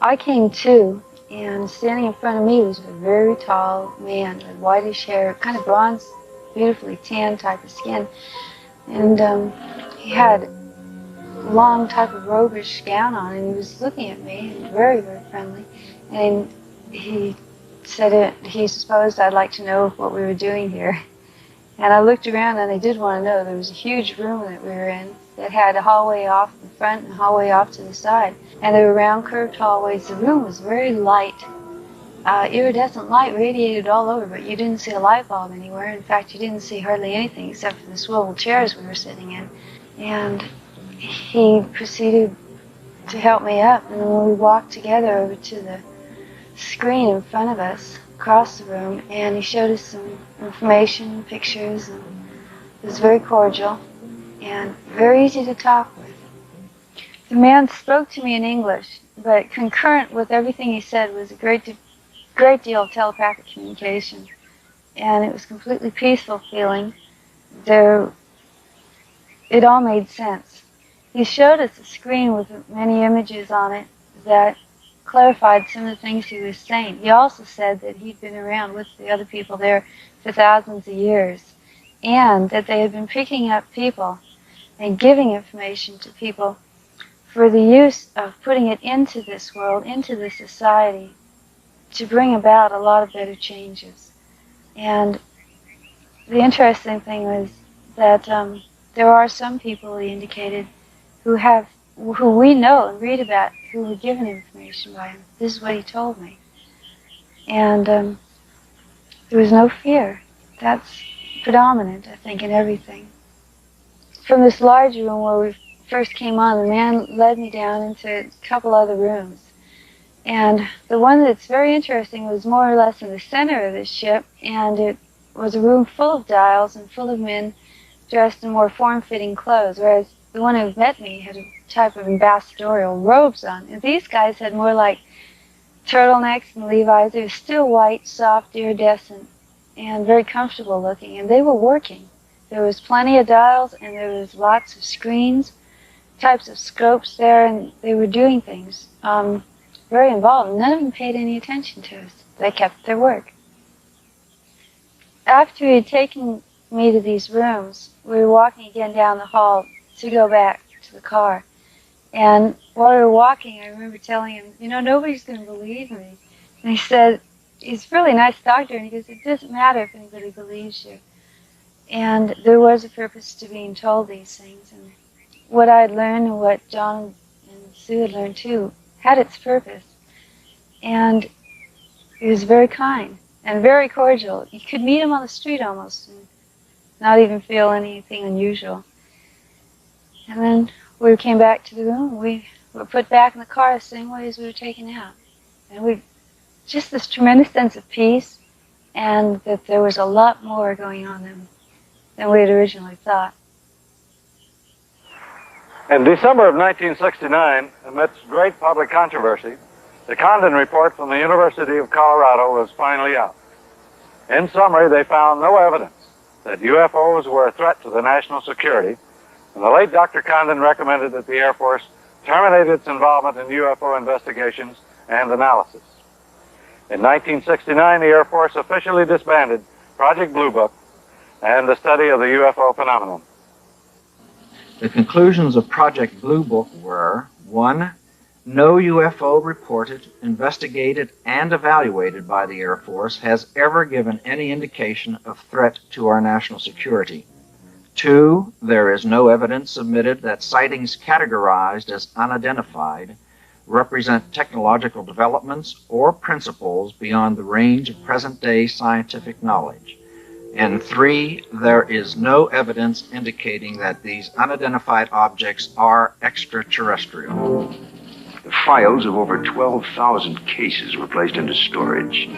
I came to, and standing in front of me was a very tall man with whitish hair, kind of bronze, beautifully tan type of skin. And he had a long type of robish gown on, and he was looking at me, very, very friendly. And he said he supposed I'd like to know what we were doing here. And I looked around, and I did want to know. There was a huge room that we were in that had a hallway off the front and a hallway off to the side. And they were round, curved hallways. The room was very light. Iridescent light radiated all over, but you didn't see a light bulb anywhere. In fact, you didn't see hardly anything except for the swivel chairs we were sitting in. And he proceeded to help me up, and then we walked together over to the screen in front of us, across the room, and he showed us some information, pictures, and it was very cordial and very easy to talk with. The man spoke to me in English, but concurrent with everything he said was a great deal of telepathic communication, and it was completely peaceful feeling. It all made sense. He showed us a screen with many images on it that clarified some of the things he was saying. He also said that he'd been around with the other people there for thousands of years, and that they had been picking up people and giving information to people for the use of putting it into this world, into this society, to bring about a lot of better changes. And the interesting thing was that there are some people, he indicated, who we know and read about, who were given information by him. This is what he told me. And there was no fear. That's predominant, I think, in everything. From this large room where we first came on, the man led me down into a couple other rooms. And the one that's very interesting was more or less in the center of the ship, and it was a room full of dials and full of men dressed in more form-fitting clothes, whereas the one who met me had a type of ambassadorial robes on. And these guys had more like turtlenecks and Levi's. They were still white, soft, iridescent, and very comfortable looking. And they were working. There was plenty of dials, and there was lots of screens, types of scopes there, and they were doing things. Very very involved. None of them paid any attention to us. They kept their work. After he had taken me to these rooms, we were walking again down the hall to go back to the car. And while we were walking, I remember telling him, you know, nobody's going to believe me. And he said, he's a really nice doctor, and he goes, it doesn't matter if anybody believes you. And there was a purpose to being told these things. And what I had learned and what John and Sue had learned too had its purpose. And he was very kind and very cordial. You could meet him on the street almost and not even feel anything unusual. And then we came back to the room. We were put back in the car the same way as we were taken out. And we just this tremendous sense of peace, and that there was a lot more going on than we had originally thought. In December of 1969, amidst great public controversy, the Condon report from the University of Colorado was finally out. In summary, they found no evidence that UFOs were a threat to the national security, and the late Dr. Condon recommended that the Air Force terminate its involvement in UFO investigations and analysis. In 1969, the Air Force officially disbanded Project Blue Book and the study of the UFO phenomenon. The conclusions of Project Blue Book were: 1. No UFO reported, investigated, and evaluated by the Air Force has ever given any indication of threat to our national security. 2. There is no evidence submitted that sightings categorized as unidentified represent technological developments or principles beyond the range of present-day scientific knowledge. And 3, there is no evidence indicating that these unidentified objects are extraterrestrial. The files of over 12,000 cases were placed into storage,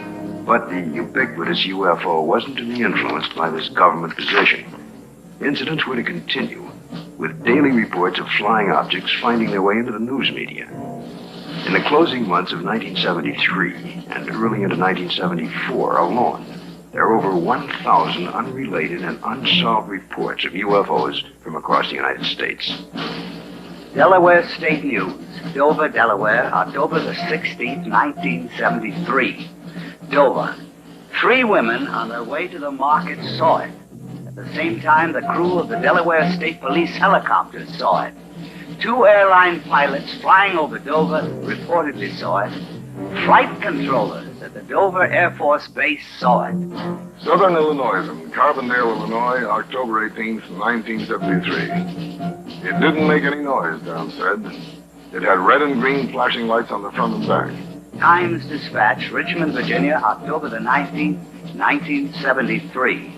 but the ubiquitous UFO wasn't to be influenced by this government position. Incidents were to continue, with daily reports of flying objects finding their way into the news media. In the closing months of 1973 and early into 1974 alone, there are over 1,000 unrelated and unsolved reports of UFOs from across the United States. Delaware State News, Dover, Delaware, October the 16th, 1973. Dover. 3 women on their way to the market saw it. At the same time, the crew of the Delaware State Police helicopter saw it. 2 airline pilots flying over Dover reportedly saw it. Flight controllers at the Dover Air Force Base saw it. Southern Illinois and Carbondale, Illinois, October 18th, 1973. It didn't make any noise, Don said. It had red and green flashing lights on the front and back. Times Dispatch, Richmond, Virginia, October the 19th, 1973.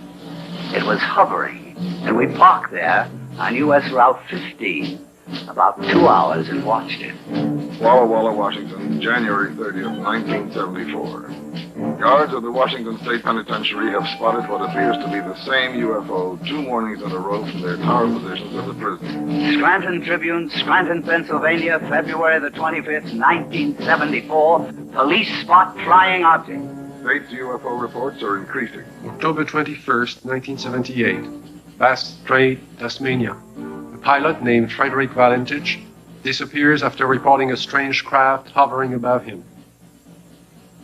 It was hovering, and we parked there on U.S. Route 15 about 2 hours and watched it. Walla Walla, Washington, January 30th, 1974. Guards of the Washington State Penitentiary have spotted what appears to be the same UFO 2 mornings in a row from their tower positions of the prison. Scranton Tribune, Scranton, Pennsylvania, February the 25th, 1974. Police spot flying object. State's UFO reports are increasing. October 21st, 1978. Bass Strait, Tasmania. A pilot named Frederick Valentich disappears after reporting a strange craft hovering above him.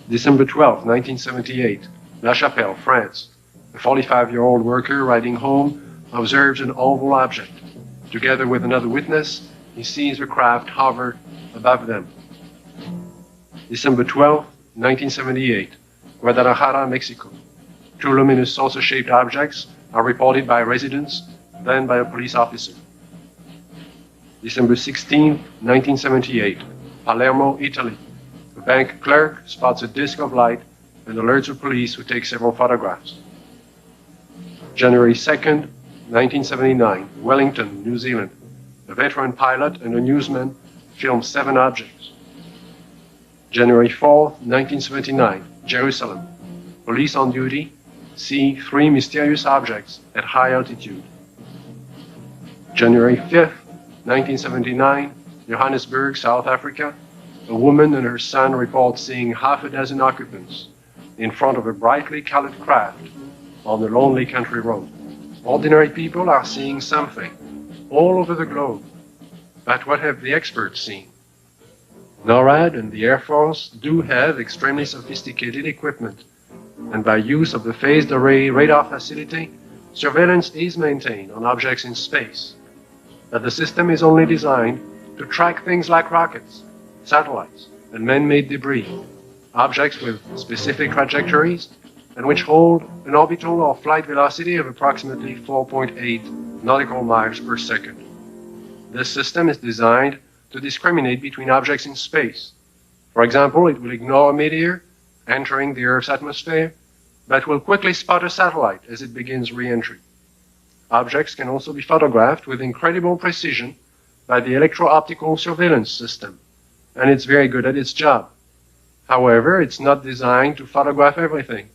December 12, 1978. La Chapelle, France. A 45-year-old worker riding home observes an oval object. Together with another witness, he sees the craft hover above them. December 12, 1978. Guadalajara, Mexico. 2 luminous saucer-shaped objects are reported by residents, then by a police officer. December 16, 1978. Palermo, Italy. A bank clerk spots a disc of light and alerts the police, who take several photographs. January 2nd, 1979. Wellington, New Zealand. A veteran pilot and a newsman film 7 objects. January 4th, 1979. Jerusalem. Police on duty see 3 mysterious objects at high altitude. January 5th, 1979, Johannesburg, South Africa. A woman and her son report seeing half a dozen occupants in front of a brightly colored craft on a lonely country road. Ordinary people are seeing something all over the globe. But what have the experts seen? NORAD and the Air Force do have extremely sophisticated equipment, and by use of the phased array radar facility, surveillance is maintained on objects in space. But the system is only designed to track things like rockets, satellites, and man-made debris, objects with specific trajectories and which hold an orbital or flight velocity of approximately 4.8 nautical miles per second. This system is designed to discriminate between objects in space. For example, it will ignore a meteor entering the Earth's atmosphere, but will quickly spot a satellite as it begins re-entry. Objects can also be photographed with incredible precision by the electro-optical surveillance system, and it's very good at its job. However, it's not designed to photograph everything,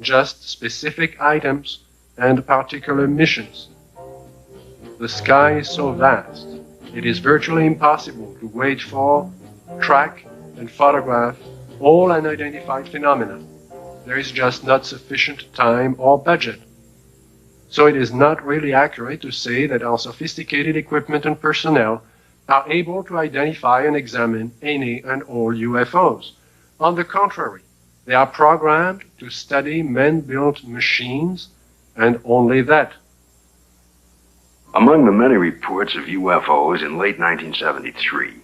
just specific items and particular missions. The sky is so vast, it is virtually impossible to wait for, track, and photograph all unidentified phenomena. There is just not sufficient time or budget. So it is not really accurate to say that our sophisticated equipment and personnel are able to identify and examine any and all UFOs. On the contrary, they are programmed to study man-built machines, and only that. Among the many reports of UFOs in late 1973,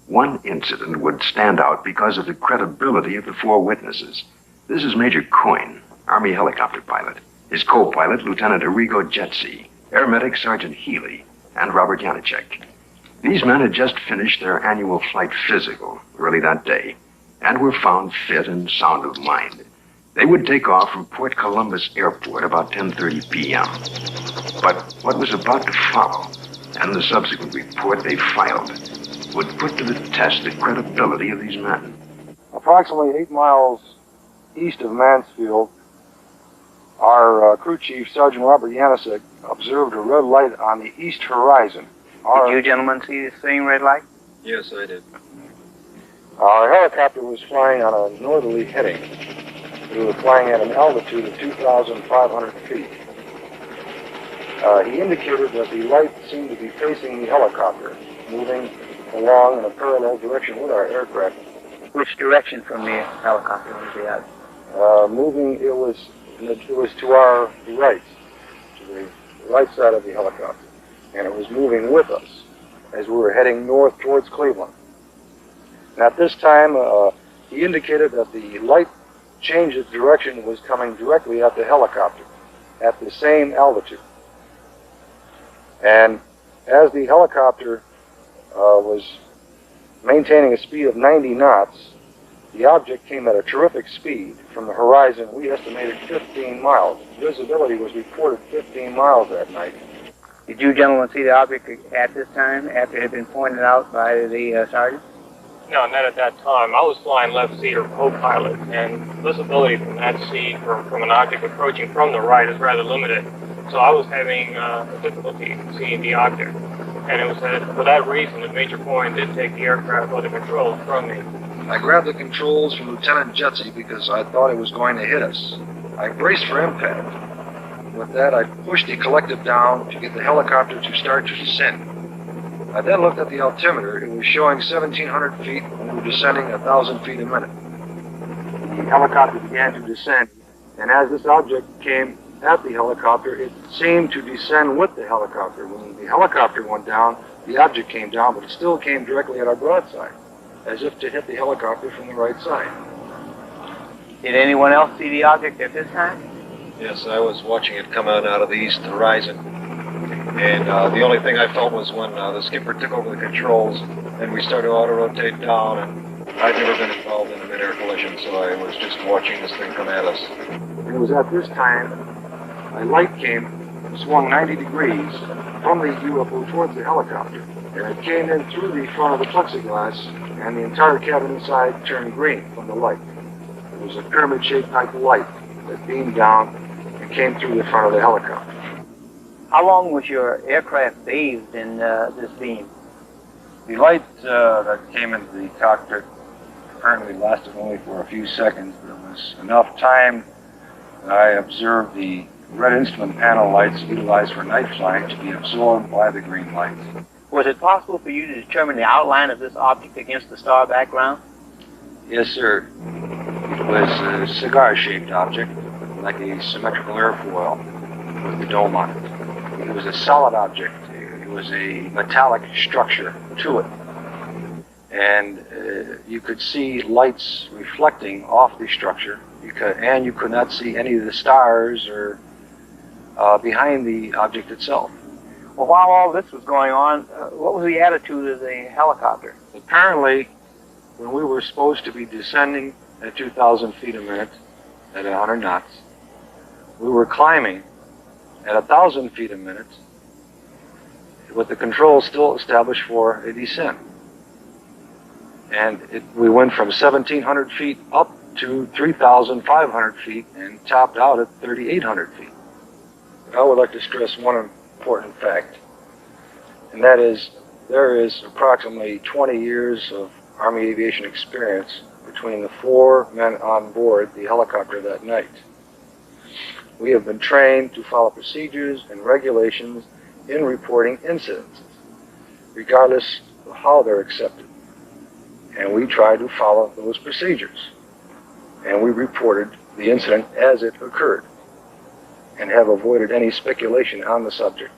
one incident would stand out because of the credibility of the four witnesses. This is Major Coyne, Army helicopter pilot, his co-pilot, Lieutenant Arrigo Jetsi, Air Medic Sergeant Healy, and Robert Janacek. These men had just finished their annual flight physical early that day and were found fit and sound of mind. They would take off from Port Columbus Airport about 10:30 p.m. But what was about to follow, and the subsequent report they filed, would put to the test the credibility of these men. Approximately 8 miles east of Mansfield, our crew chief, Sergeant Robert Janacek, observed a red light on the east horizon. Did you gentlemen see the same red light? Yes, I did. Our helicopter was flying on a northerly heading. We were flying at an altitude of 2,500 feet. He indicated that the light seemed to be facing the helicopter, moving along in a parallel direction with our aircraft. Which direction from the helicopter was it at? Moving, it was to our right, to the right side of the helicopter, and it was moving with us as we were heading north towards Cleveland. And at this time, he indicated that the light change its direction was coming directly at the helicopter at the same altitude. And as the helicopter was maintaining a speed of 90 knots, the object came at a terrific speed from the horizon. We estimated 15 miles. Visibility was reported 15 miles that night. Did you gentlemen see the object at this time, after it had been pointed out by the sergeant? No, not at that time. I was flying left seat or co-pilot, and visibility from that seat from an object approaching from the right is rather limited. So I was having difficulty seeing the object. And it was for that reason that Major Coyne did take the aircraft under control from me. I grabbed the controls from Lieutenant Jetsi because I thought it was going to hit us. I braced for impact. With that, I pushed the collective down to get the helicopter to start to descend. I then looked at the altimeter. It was showing 1,700 feet, and we were descending 1,000 feet a minute. The helicopter began to descend, and as this object came at the helicopter, it seemed to descend with the helicopter. When the helicopter went down, the object came down, but it still came directly at our broadside, as if to hit the helicopter from the right side. Did anyone else see the object at this time? Yes, I was watching it come out of the east horizon. And the only thing I felt was when the skipper took over the controls and we started to auto-rotate down, and I'd never been involved in a mid-air collision, so I was just watching this thing come at us. It was at this time a light came, swung 90 degrees from the UFO towards the helicopter, and it came in through the front of the plexiglass, and the entire cabin inside turned green from the light. It was a pyramid-shaped type of light that beamed down and came through the front of the helicopter. How long was your aircraft bathed in this beam? The light that came into the cockpit apparently lasted only for a few seconds, but it was enough time that I observed the red instrument panel lights utilized for night flying to be absorbed by the green light. Was it possible for you to determine the outline of this object against the star background? Yes, sir. It was a cigar-shaped object, like a symmetrical airfoil with the dome on it. It was a solid object. It was a metallic structure to it. And you could see lights reflecting off the structure, and you could not see any of the stars or behind the object itself. Well, while all this was going on, what was the attitude of the helicopter? Apparently, when we were supposed to be descending at 2,000 feet a minute at 100 knots, we were climbing at 1,000 feet a minute with the controls still established for a descent. And we went from 1,700 feet up to 3,500 feet and topped out at 3,800 feet. I would like to stress one important fact, and that is there is approximately 20 years of Army aviation experience between the 4 men on board the helicopter that night. We have been trained to follow procedures and regulations in reporting incidents, regardless of how they're accepted. And we try to follow those procedures. And we reported the incident as it occurred and have avoided any speculation on the subject.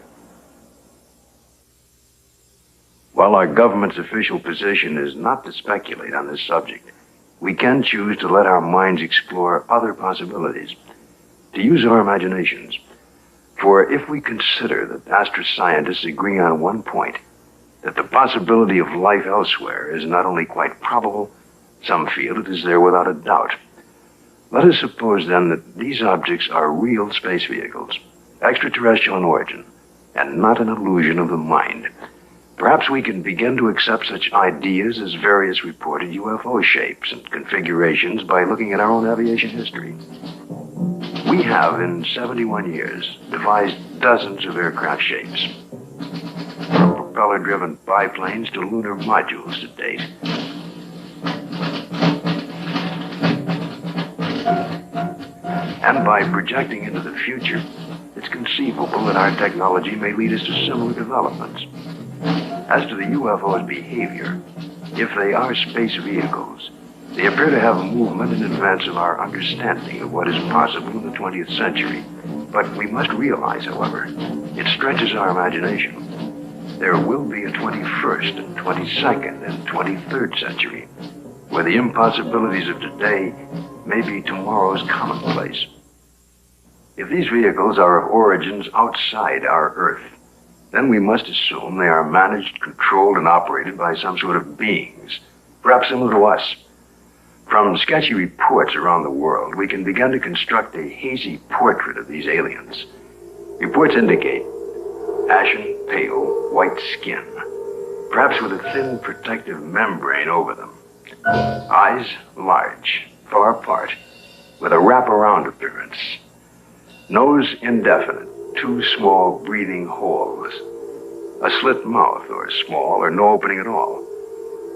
While our government's official position is not to speculate on this subject, we can choose to let our minds explore other possibilities, to use our imaginations. For if we consider that astroscientists agree on one point, that the possibility of life elsewhere is not only quite probable, some feel it is there without a doubt. Let us suppose then that these objects are real space vehicles, extraterrestrial in origin, and not an illusion of the mind. Perhaps we can begin to accept such ideas as various reported UFO shapes and configurations by looking at our own aviation history. We have, in 71 years, devised dozens of aircraft shapes, from propeller-driven biplanes to lunar modules to date. And by projecting into the future, it's conceivable that our technology may lead us to similar developments. As to the UFO's behavior, if they are space vehicles, they appear to have movement in advance of our understanding of what is possible in the 20th century. But we must realize, however, it stretches our imagination. There will be a 21st and 22nd and 23rd century, where the impossibilities of today may be tomorrow's commonplace. If these vehicles are of origins outside our Earth, then we must assume they are managed, controlled, and operated by some sort of beings, perhaps similar to us. From sketchy reports around the world, we can begin to construct a hazy portrait of these aliens. Reports indicate ashen, pale, white skin, perhaps with a thin protective membrane over them. Eyes large, far apart, with a wraparound appearance. Nose indefinite, 2 small breathing holes. A slit mouth, or small, or no opening at all.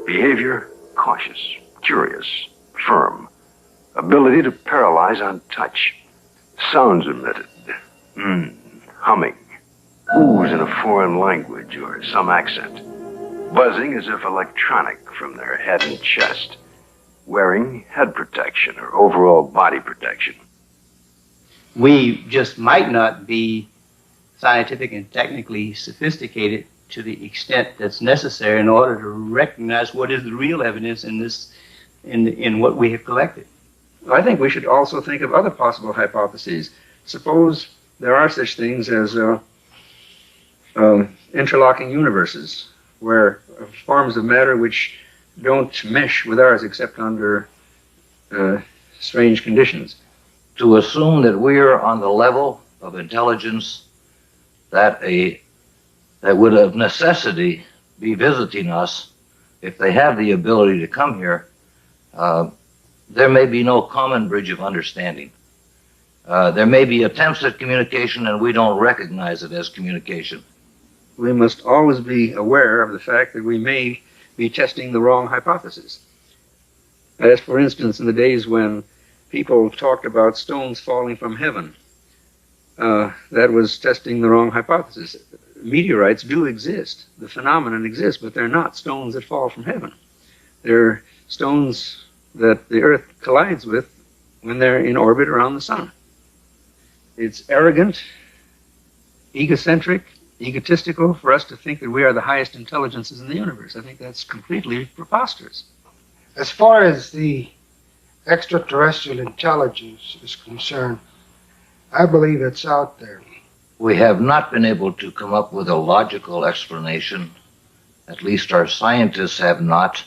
Behavior, cautious, curious, firm. Ability to paralyze on touch. Sounds emitted. Humming. Oohs in a foreign language or some accent. Buzzing as if electronic from their head and chest. Wearing head protection or overall body protection. We just might not be scientific and technically sophisticated to the extent that's necessary in order to recognize what is the real evidence in what we have collected. I think we should also think of other possible hypotheses. Suppose there are such things as interlocking universes, where forms of matter which don't mesh with ours except under strange conditions. To assume that we're on the level of intelligence that would of necessity be visiting us, if they have the ability to come here, there may be no common bridge of understanding. There may be attempts at communication and we don't recognize it as communication. We must always be aware of the fact that we may be testing the wrong hypothesis. As for instance, in the days when people talked about stones falling from heaven, that was testing the wrong hypothesis. meteorites do exist. The phenomenon exists, but they're not stones that fall from heaven. They're stones that the Earth collides with when they're in orbit around the sun. It's arrogant, egocentric, egotistical for us to think that we are the highest intelligences in the universe. I think that's completely preposterous. As far as the extraterrestrial intelligence is concerned, I believe it's out there. We have not been able to come up with a logical explanation. At least our scientists have not.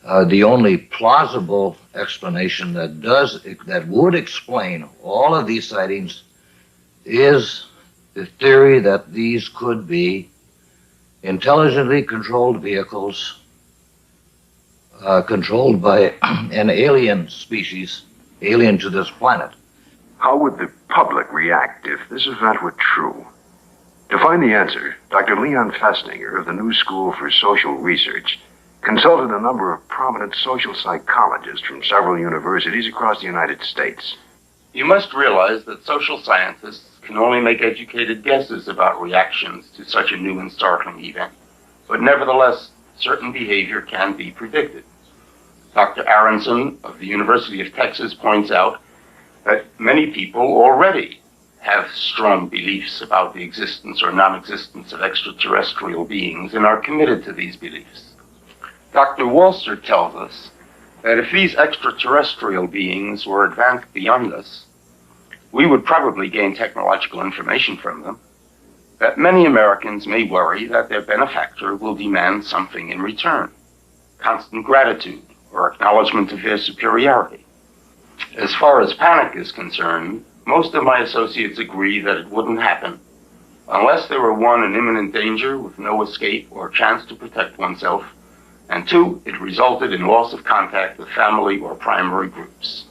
The only plausible explanation that would explain all of these sightings is the theory that these could be intelligently controlled vehicles controlled by an alien species, alien to this planet. How would the public react if this event were true? To find the answer, Dr. Leon Festinger of the New School for Social Research consulted a number of prominent social psychologists from several universities across the United States. You must realize that social scientists can only make educated guesses about reactions to such a new and startling event, but nevertheless, certain behavior can be predicted. Dr. Aronson of the University of Texas points out that many people already have strong beliefs about the existence or non-existence of extraterrestrial beings and are committed to these beliefs. Dr. Walser tells us that if these extraterrestrial beings were advanced beyond us, we would probably gain technological information from them, that many Americans may worry that their benefactor will demand something in return, constant gratitude or acknowledgement of their superiority. As far as panic is concerned, most of my associates agree that it wouldn't happen unless there were, one, an imminent danger with no escape or chance to protect oneself, and two, it resulted in loss of contact with family or primary groups.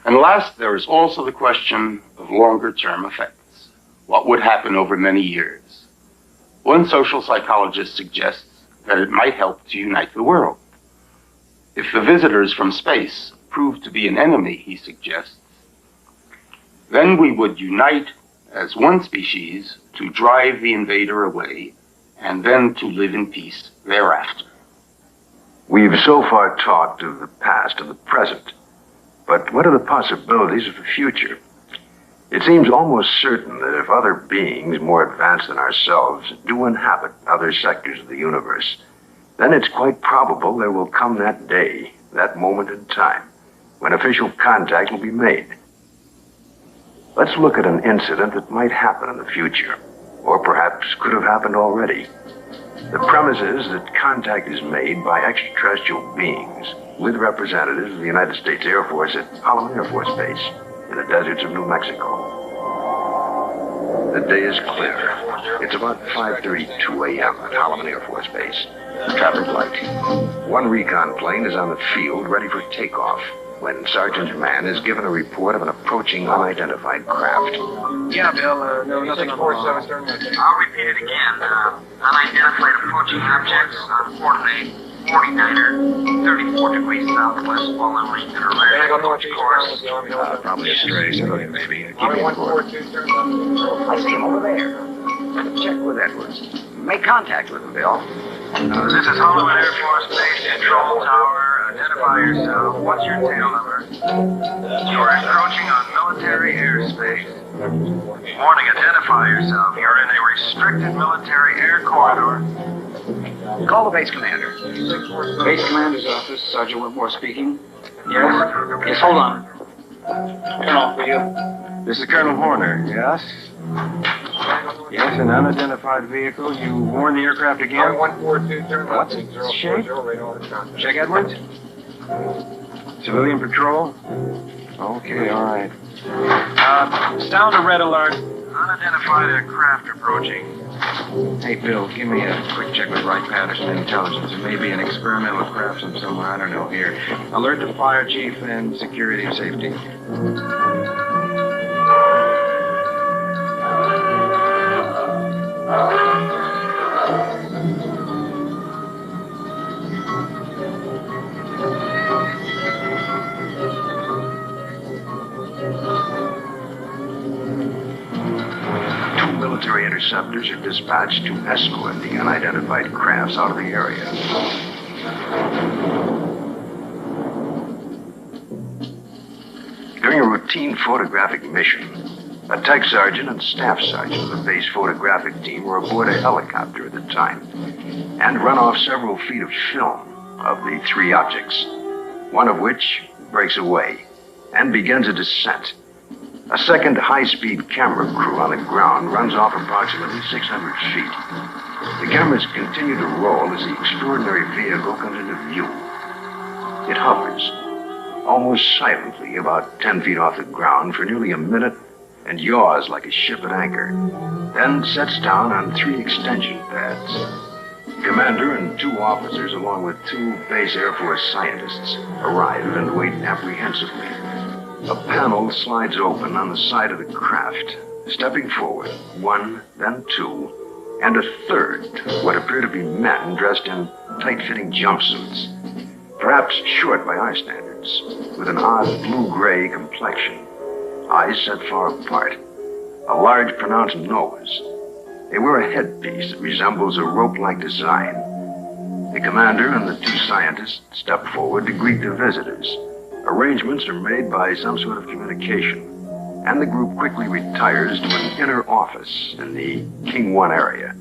And last, there is also the question of longer-term effects. What would happen over many years? One social psychologist suggests that it might help to unite the world. If the visitors from space prove to be an enemy, he suggests, then we would unite as one species to drive the invader away and then to live in peace thereafter. We've so far talked of the past and the present, but what are the possibilities of the future? It seems almost certain that if other beings more advanced than ourselves do inhabit other sectors of the universe, then it's quite probable there will come that day, that moment in time, when official contact will be made. Let's look at an incident that might happen in the future, or perhaps could have happened already. The premise is that contact is made by extraterrestrial beings with representatives of the United States Air Force at Holloman Air Force Base in the deserts of New Mexico. The day is clear. It's about 5:32 a.m. at Holloman Air Force Base. Traffic light. One recon plane is on the field ready for takeoff when Sergeant Mann is given a report of an approaching unidentified craft. Yeah, Bill, no, nothing on I'll repeat it again. Unidentified approaching objects on coordinate 49er, 34 degrees southwest, falling length in our course. Probably a stray civilian, maybe. Keep me informed. I see him over there. Check with Edwards. Make contact with him, Bill. This is Hollywood Air Force Base Control Tower. Identify yourself. What's your tail number? You're encroaching on military airspace. Warning, identify yourself. You're in a restricted military air corridor. Call the base commander. Base commander's office, Sergeant Whitmore speaking. Yes? Yes, hold on. Colonel, for you. This is Colonel Horner, yes? Yes, an unidentified vehicle. You warned the aircraft again? 142, turn What's its shape? Check Edwards? Civilian patrol? Okay, all right. Sound a red alert. Unidentified aircraft approaching. Hey, Bill, give me a quick check with Wright Patterson Intelligence. There may be an experimental craft from somewhere, I don't know, here. Alert the fire chief and security and safety. military interceptors are dispatched to escort the unidentified crafts out of the area. During a routine photographic mission, a tech sergeant and staff sergeant of the base photographic team were aboard a helicopter at the time and run off several feet of film of the three objects, one of which breaks away and begins a descent. A second high-speed camera crew on the ground runs off approximately 600 feet. The cameras continue to roll as the extraordinary vehicle comes into view. It hovers, almost silently, about 10 feet off the ground for nearly a minute and yaws like a ship at anchor, then sets down on 3 extension pads. The commander and 2 officers, along with 2 base Air Force scientists, arrive and wait apprehensively. A panel slides open on the side of the craft. Stepping forward, 1, then 2, and a third, what appear to be men dressed in tight-fitting jumpsuits, perhaps short by our standards, with an odd blue-gray complexion, eyes set far apart, a large pronounced nose. They wear a headpiece that resembles a rope-like design. The commander and the 2 scientists step forward to greet the visitors. Arrangements are made by some sort of communication, and the group quickly retires to an inner office in the King 1 area.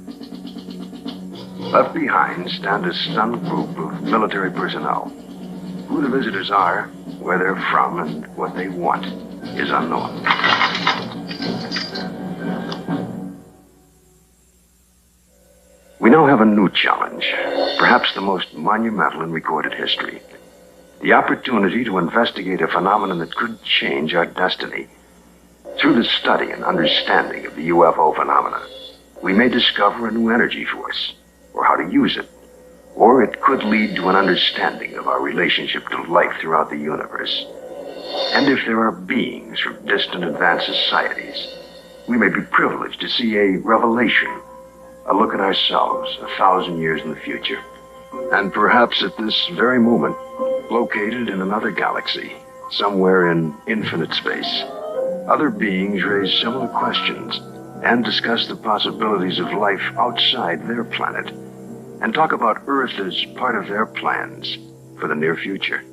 Left behind stand a stunned group of military personnel. Who the visitors are, where they're from, and what they want is unknown. We now have a new challenge, perhaps the most monumental in recorded history. The opportunity to investigate a phenomenon that could change our destiny. Through the study and understanding of the UFO phenomena, we may discover a new energy force, or how to use it, or it could lead to an understanding of our relationship to life throughout the universe. And if there are beings from distant advanced societies, we may be privileged to see a revelation, a look at ourselves 1,000 years in the future. And perhaps at this very moment, located in another galaxy, somewhere in infinite space, other beings raise similar questions and discuss the possibilities of life outside their planet, and talk about Earth as part of their plans for the near future.